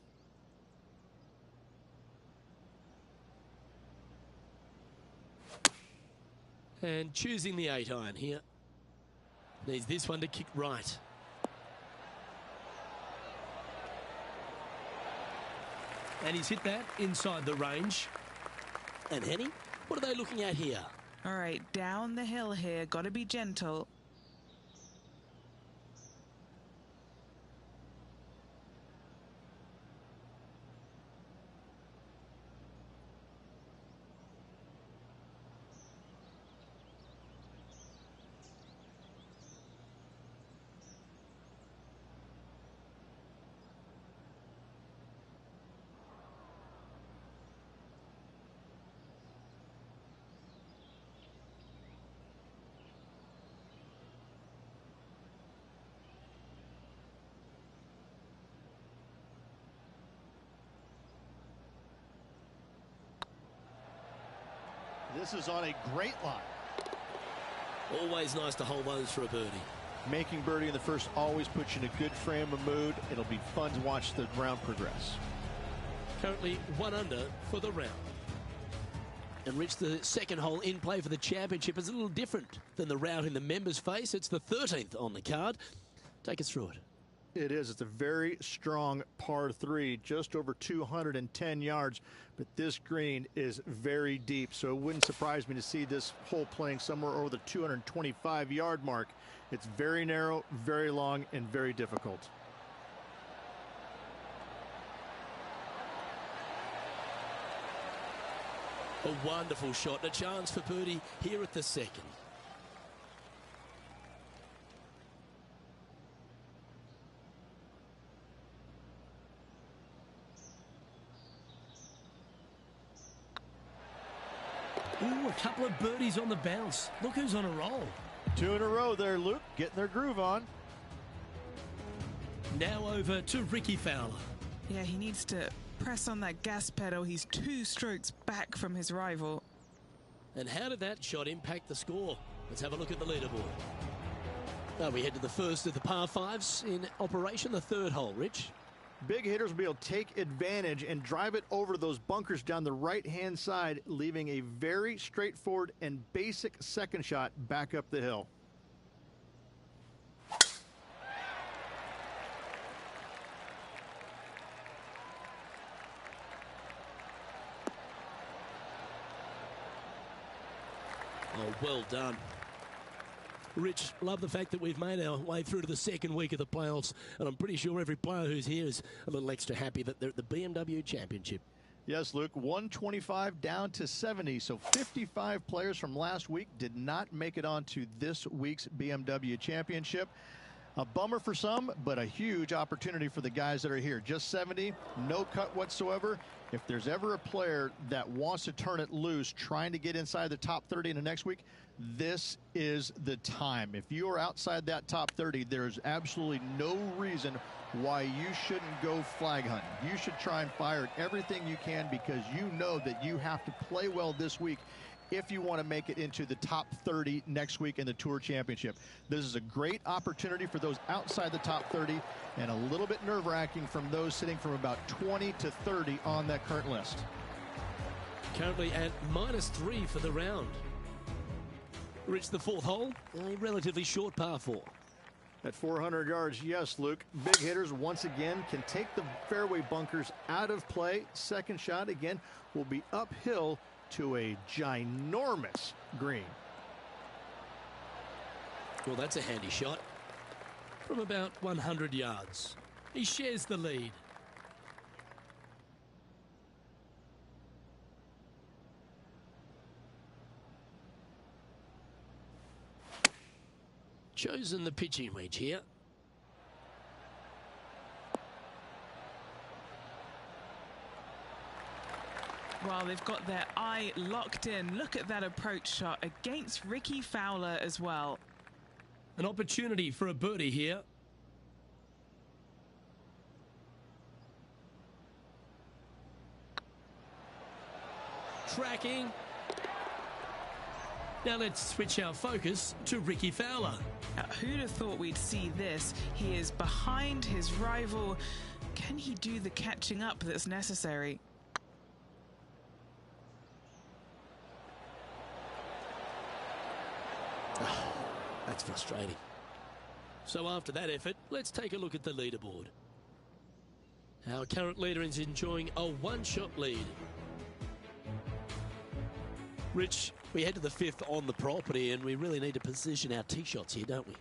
And choosing the 8-iron here. Needs this one to kick right. And he's hit that inside the range. And Henny, what are they looking at here? All right, down the hill here. Got to be gentle. This is on a great line. Always nice to hold those for a birdie. Making birdie in the first always puts you in a good frame of mood. It'll be fun to watch the round progress. Currently 1 under for the round. And Rich, the second hole in play for the championship is a little different than the round in the members face. It's the 13th on the card. Take us through it. It is. It's a very strong par 3, just over 210 yards. But this green is very deep, so it wouldn't surprise me to see this hole playing somewhere over the 225-yard mark. It's very narrow, very long, and very difficult. A wonderful shot and a chance for birdie here at the second. Ooh, a couple of birdies on the bounce. Look who's on a roll. 2 in a row there, Luke, getting their groove on. Now over to Ricky Fowler. Yeah, he needs to press on that gas pedal. He's 2 strokes back from his rival. And how did that shot impact the score? Let's have a look at the leaderboard. Now we head to the first of the par 5s in operation, the third hole, Rich. Big hitters will be able to take advantage and drive it over those bunkers down the right-hand side, leaving a very straightforward and basic second shot back up the hill. Oh, well done. Rich, love the fact that we've made our way through to the second week of the playoffs, and I'm pretty sure every player who's here is a little extra happy that they're at the BMW Championship. Yes, Luke, 125 down to 70, so 55 players from last week did not make it onto this week's BMW Championship. A bummer for some, but a huge opportunity for the guys that are here. Just 70, no cut whatsoever. If there's ever a player that wants to turn it loose, trying to get inside the top 30 in the next week, this is the time. If you are outside that top 30, there's absolutely no reason why you shouldn't go flag hunting. You should try and fire at everything you can because you know that you have to play well this week if you want to make it into the top 30 next week in the Tour Championship. This is a great opportunity for those outside the top 30 and a little bit nerve-wracking from those sitting from about 20 to 30 on that current list. Currently at -3 for the round. Reach the fourth hole, a relatively short par 4. At 400 yards, yes, Luke. Big hitters once again can take the fairway bunkers out of play. Second shot again will be uphill to a ginormous green. Well, that's a handy shot. From about 100 yards. He shares the lead. Chosen the pitching wedge here. Well, they've got their eye locked in. Look at that approach shot against Rickie Fowler as well. An opportunity for a birdie here. Tracking. Now let's switch our focus to Rickie Fowler. Who'd have thought we'd see this? He is behind his rival. Can he do the catching up that's necessary? That's frustrating. So after that effort, let's take a look at the leaderboard. Our current leader is enjoying a one-shot lead. Rich, we head to the fifth on the property, and we really need to position our tee shots here, don't we?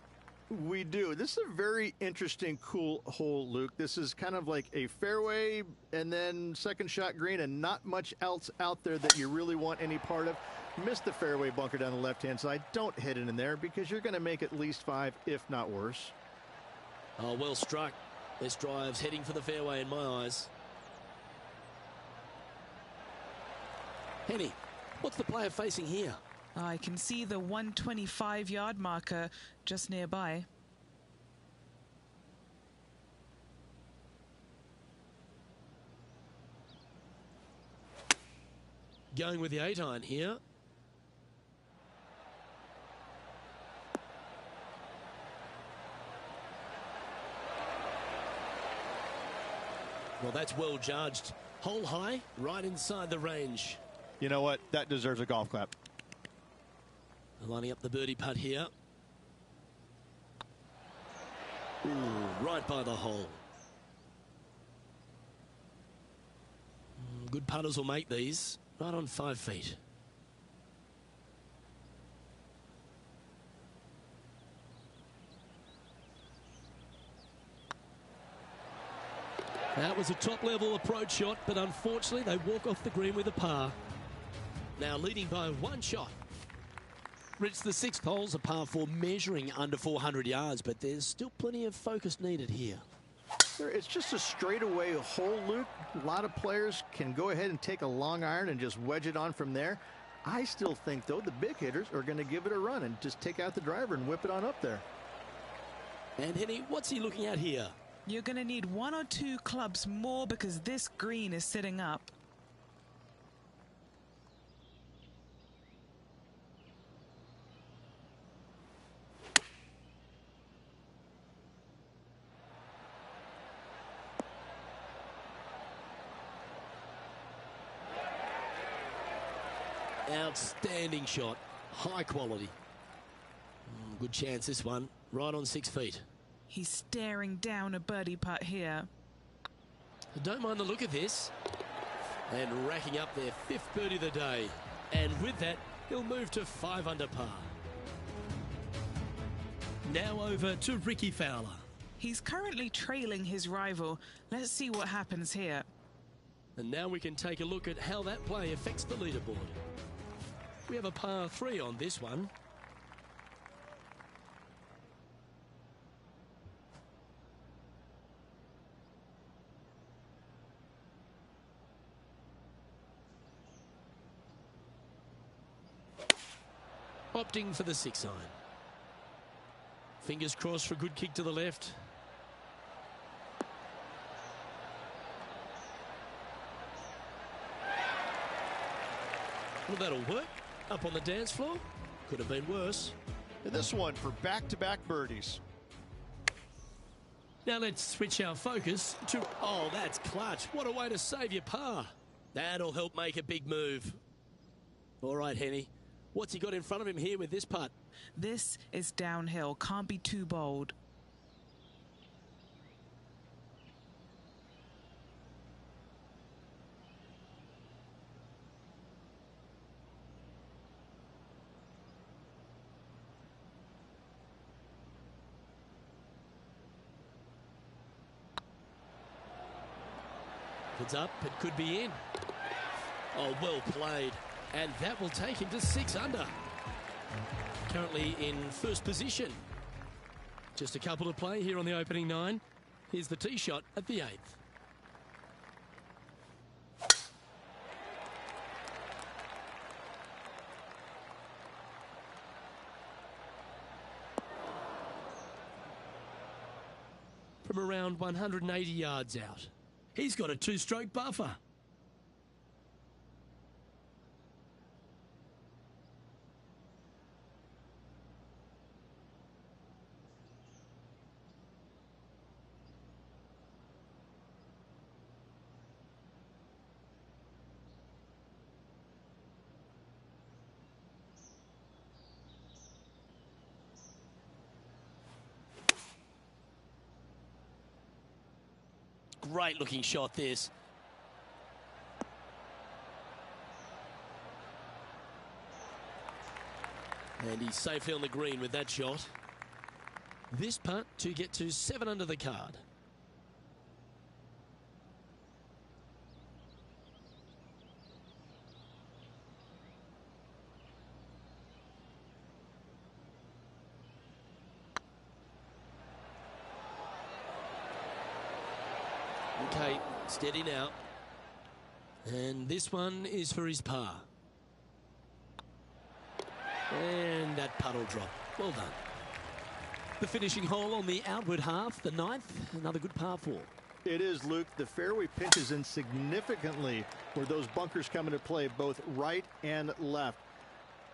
We do. This is a very interesting, cool hole, Luke. This is kind of like a fairway and then second shot green and not much else out there that you really want any part of. Miss the fairway bunker down the left-hand side. Don't hit it in there because you're going to make at least 5, if not worse. Oh, well struck. This drive's heading for the fairway in my eyes. Henny, what's the player facing here? I can see the 125-yard marker just nearby. Going with the 8-iron here. Well, that's well judged. Hole high, right inside the range. You know what? That deserves a golf clap. Lining up the birdie putt here. Ooh, right by the hole. Good putters will make these. Right on 5 feet. That was a top-level approach shot, but unfortunately they walk off the green with a par. Now leading by 1 shot. Rich, the 6th hole's a par 4 measuring under 400 yards, but there's still plenty of focus needed here. It's just a straightaway hole, Luke. A lot of players can go ahead and take a long iron and just wedge it on from there. I still think, though, the big hitters are going to give it a run and just take out the driver and whip it on up there. And Henny, what's he looking at here? You're going to need 1 or 2 clubs more because this green is sitting up. Outstanding shot. High quality. Good chance this one. Right on 6 feet. He's staring down a birdie putt here. Don't mind the look of this. And racking up their 5th birdie of the day. And with that, he'll move to 5 under par. Now over to Rickie Fowler. He's currently trailing his rival. Let's see what happens here. And now we can take a look at how that play affects the leaderboard. We have a par 3 on this one. Opting for the 6-iron. Fingers crossed for a good kick to the left. Well, that'll work. up on the dance floor. Could have been worse. And this one for back-to-back birdies. Now let's switch our focus to... Oh, that's clutch. What a way to save your par. That'll help make a big move. All right, Henny. What's he got in front of him here with this putt? This is downhill. Can't be too bold. If it's up, it could be in. Oh, well played. And that will take him to 6 under. Currently in first position. Just a couple to play here on the opening 9. Here's the tee shot at the 8th. From around 180 yards out. He's got a 2-stroke buffer. Great looking shot this. And he's safely on the green with that shot. This putt to get to 7 under the card. Okay, steady now. And this one is for his par. And that putt will drop. Well done. The finishing hole on the outward half, the 9th, another good par 4. It is, Luke. The fairway pinches in significantly where those bunkers come into play, both right and left.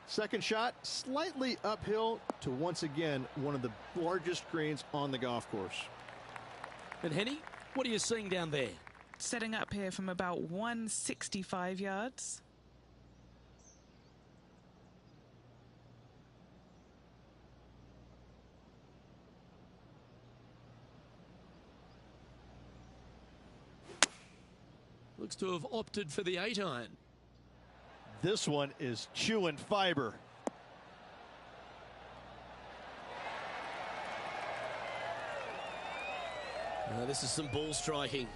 Second shot, slightly uphill to once again one of the largest greens on the golf course. And Henny, what are you seeing down there? Setting up here from about 165 yards. Looks to have opted for the 8-iron. This one is chewing fiber. This is some ball striking.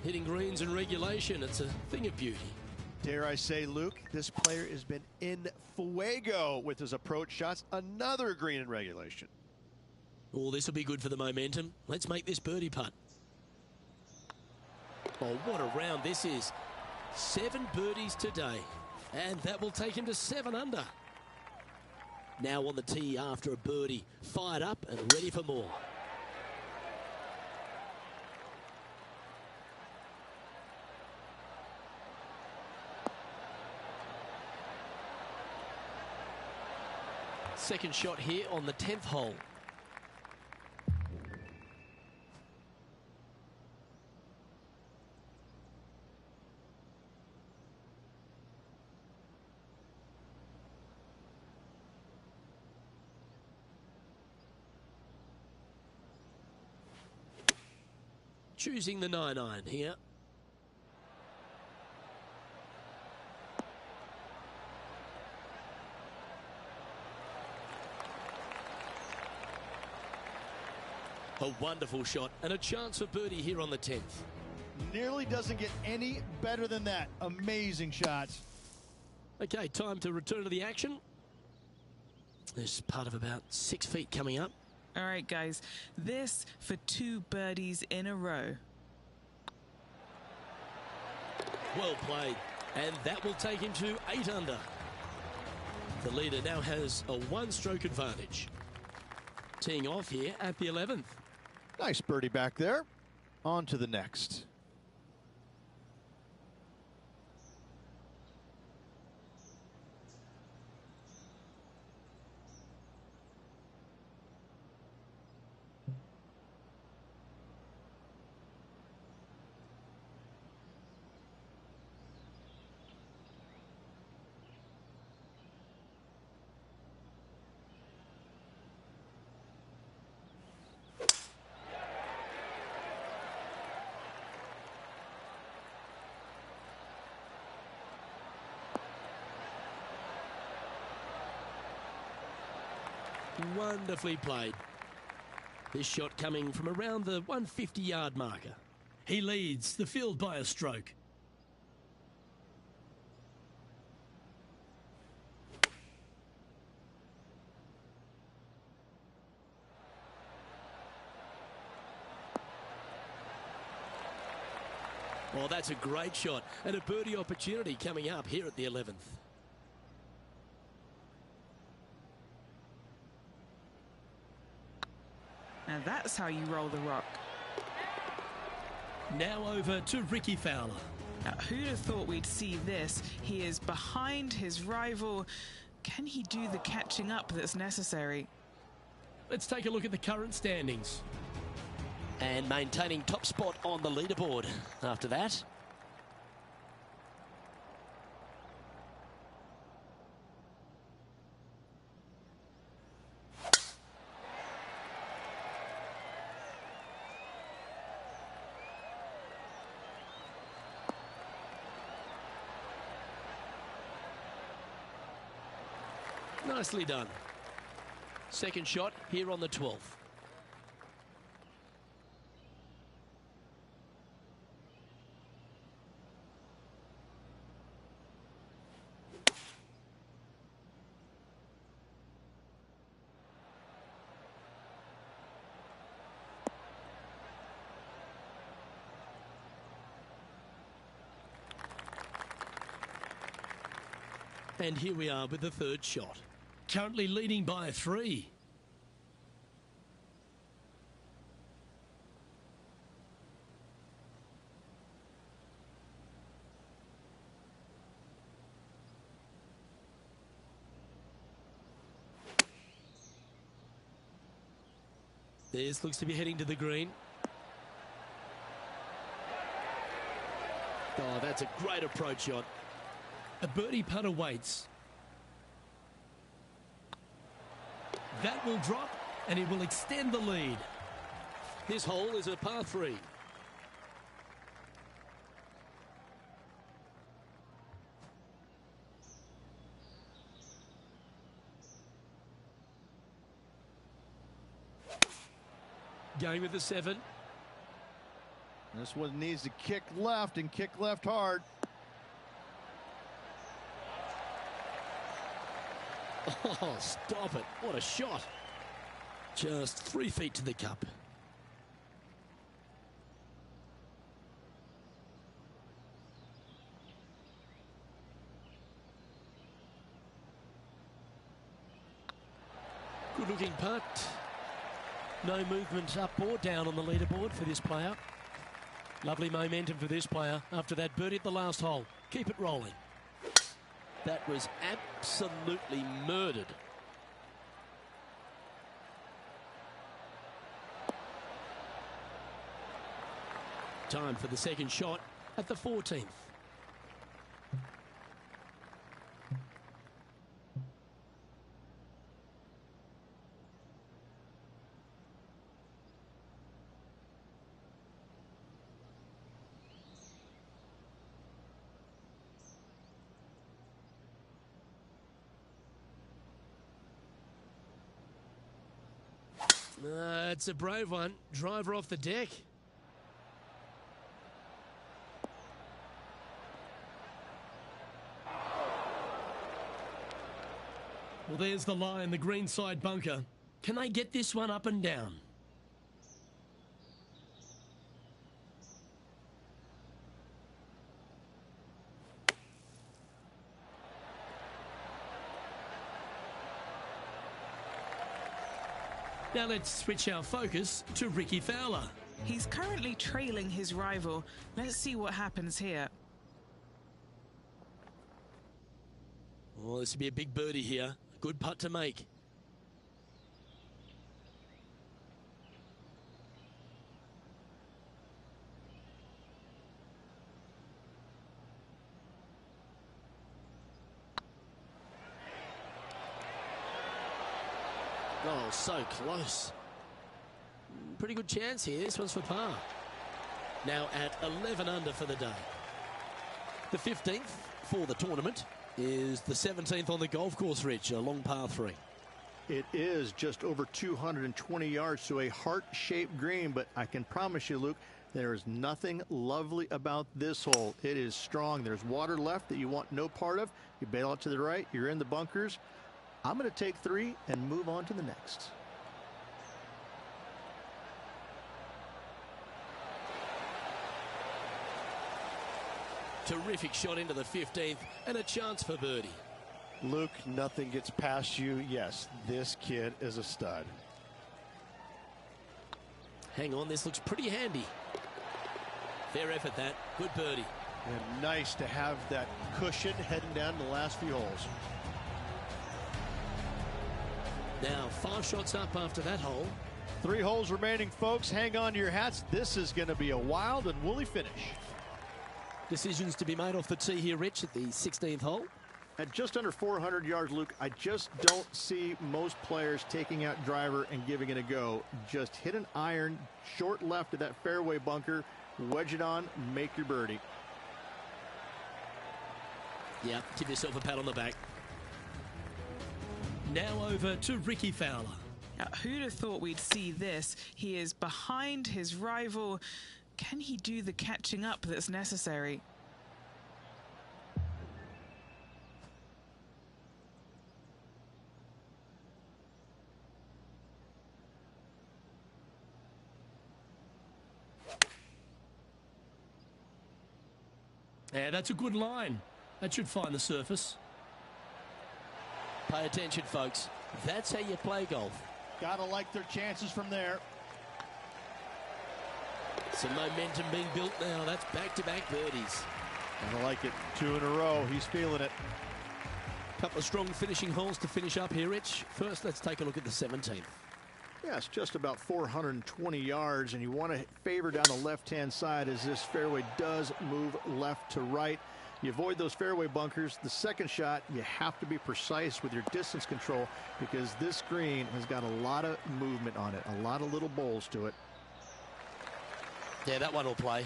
Hitting greens in regulation, it's a thing of beauty. Dare I say, Luke, this player has been in fuego with his approach shots. Another green in regulation. Oh, this will be good for the momentum. Let's make this birdie putt. Oh, what a round this is. 7 birdies today. And that will take him to 7 under. Now on the tee after a birdie. Fired up and ready for more. Second shot here on the 10th hole. Choosing the 9-iron here. A wonderful shot and a chance for birdie here on the 10th. Nearly doesn't get any better than that. Amazing shots. Okay, time to return to the action. There's part of about 6 feet coming up. All right, guys, this for 2 birdies in a row. Well played, and that will take him to 8 under. The leader now has a 1-stroke advantage. Teeing off here at the 11th. Nice birdie back there. On to the next. Wonderfully played. This shot coming from around the 150-yard marker. He leads the field by a stroke. Well, that's a great shot and a birdie opportunity coming up here at the 11th. And that's how you roll the rock. Now over to Rickie Fowler. Now, who'd have thought we'd see this? He is behind his rival. Can he do the catching up that's necessary? Let's take a look at the current standings. And maintaining top spot on the leaderboard after that. Nicely done. Second shot here on the 12th. And here we are with the third shot. Currently leading by 3. This looks to be heading to the green. Oh, that's a great approach shot. A birdie putt awaits. That will drop and it will extend the lead. This hole is a par 3. Going with the 7. This one needs to kick left and kick left hard. Oh, stop it. What a shot. Just 3 feet to the cup. Good looking putt. No movement up or down on the leaderboard for this player. Lovely momentum for this player after that birdie at the last hole. Keep it rolling. That was absolutely murdered. Time for the second shot at the 14th. It's a brave one. Driver off the deck. Well, there's the lie in the greenside bunker. Can they get this one up and down? Now let's switch our focus to Rickie Fowler. He's currently trailing his rival. Let's see what happens here. Well, this would be a big birdie here. Good putt to make. Oh, so close. Pretty good chance here. This one's for par. Now at 11 under for the day. The 15th for the tournament is the 17th on the golf course, Rich, a long par 3. It is just over 220 yards to a heart-shaped green, but I can promise you, Luke, there is nothing lovely about this hole. It is strong. There's water left that you want no part of. You bail out to the right, you're in the bunkers. I'm going to take 3 and move on to the next. Terrific shot into the 15th and a chance for birdie. Luke, nothing gets past you. Yes, this kid is a stud. Hang on, this looks pretty handy. Fair effort, that. Good birdie. And nice to have that cushion heading down the last few holes. Now 5 shots up after that hole. 3 holes remaining, folks. Hang on to your hats. This is going to be a wild and woolly finish. Decisions to be made off the tee here, Rich, at the 16th hole. At just under 400 yards, Luke, I just don't see most players taking out driver and giving it a go. Just hit an iron short left of that fairway bunker, wedge it on, make your birdie. Yeah, give yourself a pat on the back. Now over to Ricky Fowler. Now, who'd have thought we'd see this? He is behind his rival. Can he do the catching up that's necessary? Yeah, that's a good line. That should find the surface. Pay attention, folks. That's how you play golf. Gotta like their chances from there. Some momentum being built now. That's back-to-back birdies. I like it. 2 in a row. He's feeling it. Couple of strong finishing holes to finish up here, Rich. First, let's take a look at the 17th. Yeah, it's just about 420 yards, and you want to favor down the left-hand side as this fairway does move left to right. You avoid those fairway bunkers. The second shot, you have to be precise with your distance control because this green has got a lot of movement on it, a lot of little bowls to it. Yeah, that one will play.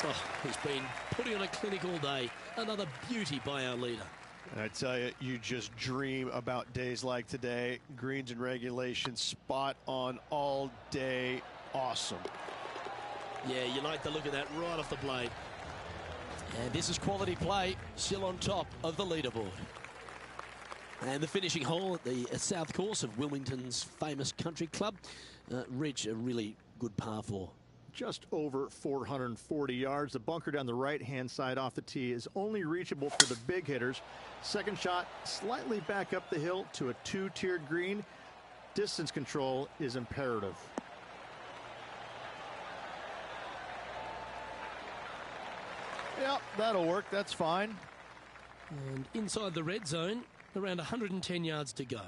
Oh, he's been putting on a clinic all day. Another beauty by our leader. And I tell you, you just dream about days like today. Greens and regulation, spot on all day. Awesome. Yeah, you like the look of that right off the blade. And this is quality play, still on top of the leaderboard. And the finishing hole at the south course of Wilmington's famous country club. Ridge, a really good par 4. Just over 440 yards. The bunker down the right-hand side off the tee is only reachable for the big hitters. Second shot slightly back up the hill to a 2-tiered green. Distance control is imperative. Yeah, that'll work. That's fine. And inside the red zone, around 110 yards to go.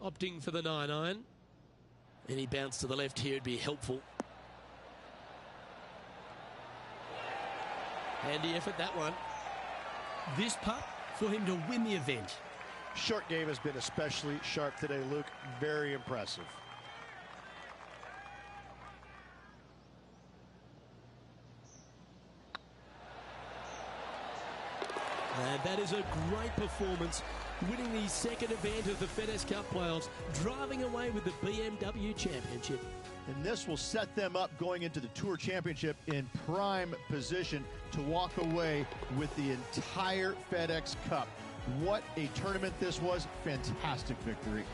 Opting for the 9-iron. Any bounce to the left here would be helpful. Handy effort, that one. This putt for him to win the event. Short game has been especially sharp today, Luke. Very impressive. And that is a great performance, winning the second event of the FedEx Cup playoffs, driving away with the BMW Championship. And this will set them up going into the Tour Championship in prime position to walk away with the entire FedEx Cup. What a tournament this was. Fantastic victory.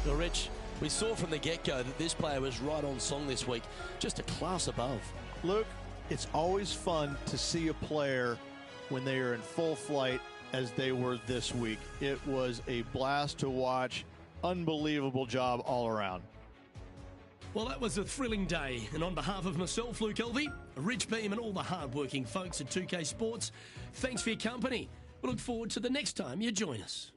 Well, Rich, we saw from the get-go that this player was right on song this week, just a class above. Luke, it's always fun to see a player when they are in full flight as they were this week. It was a blast to watch. Unbelievable job all around. Well, that was a thrilling day. And on behalf of myself, Luke Elvey, Rich Beam, and all the hard-working folks at 2K Sports, thanks for your company. We look forward to the next time you join us.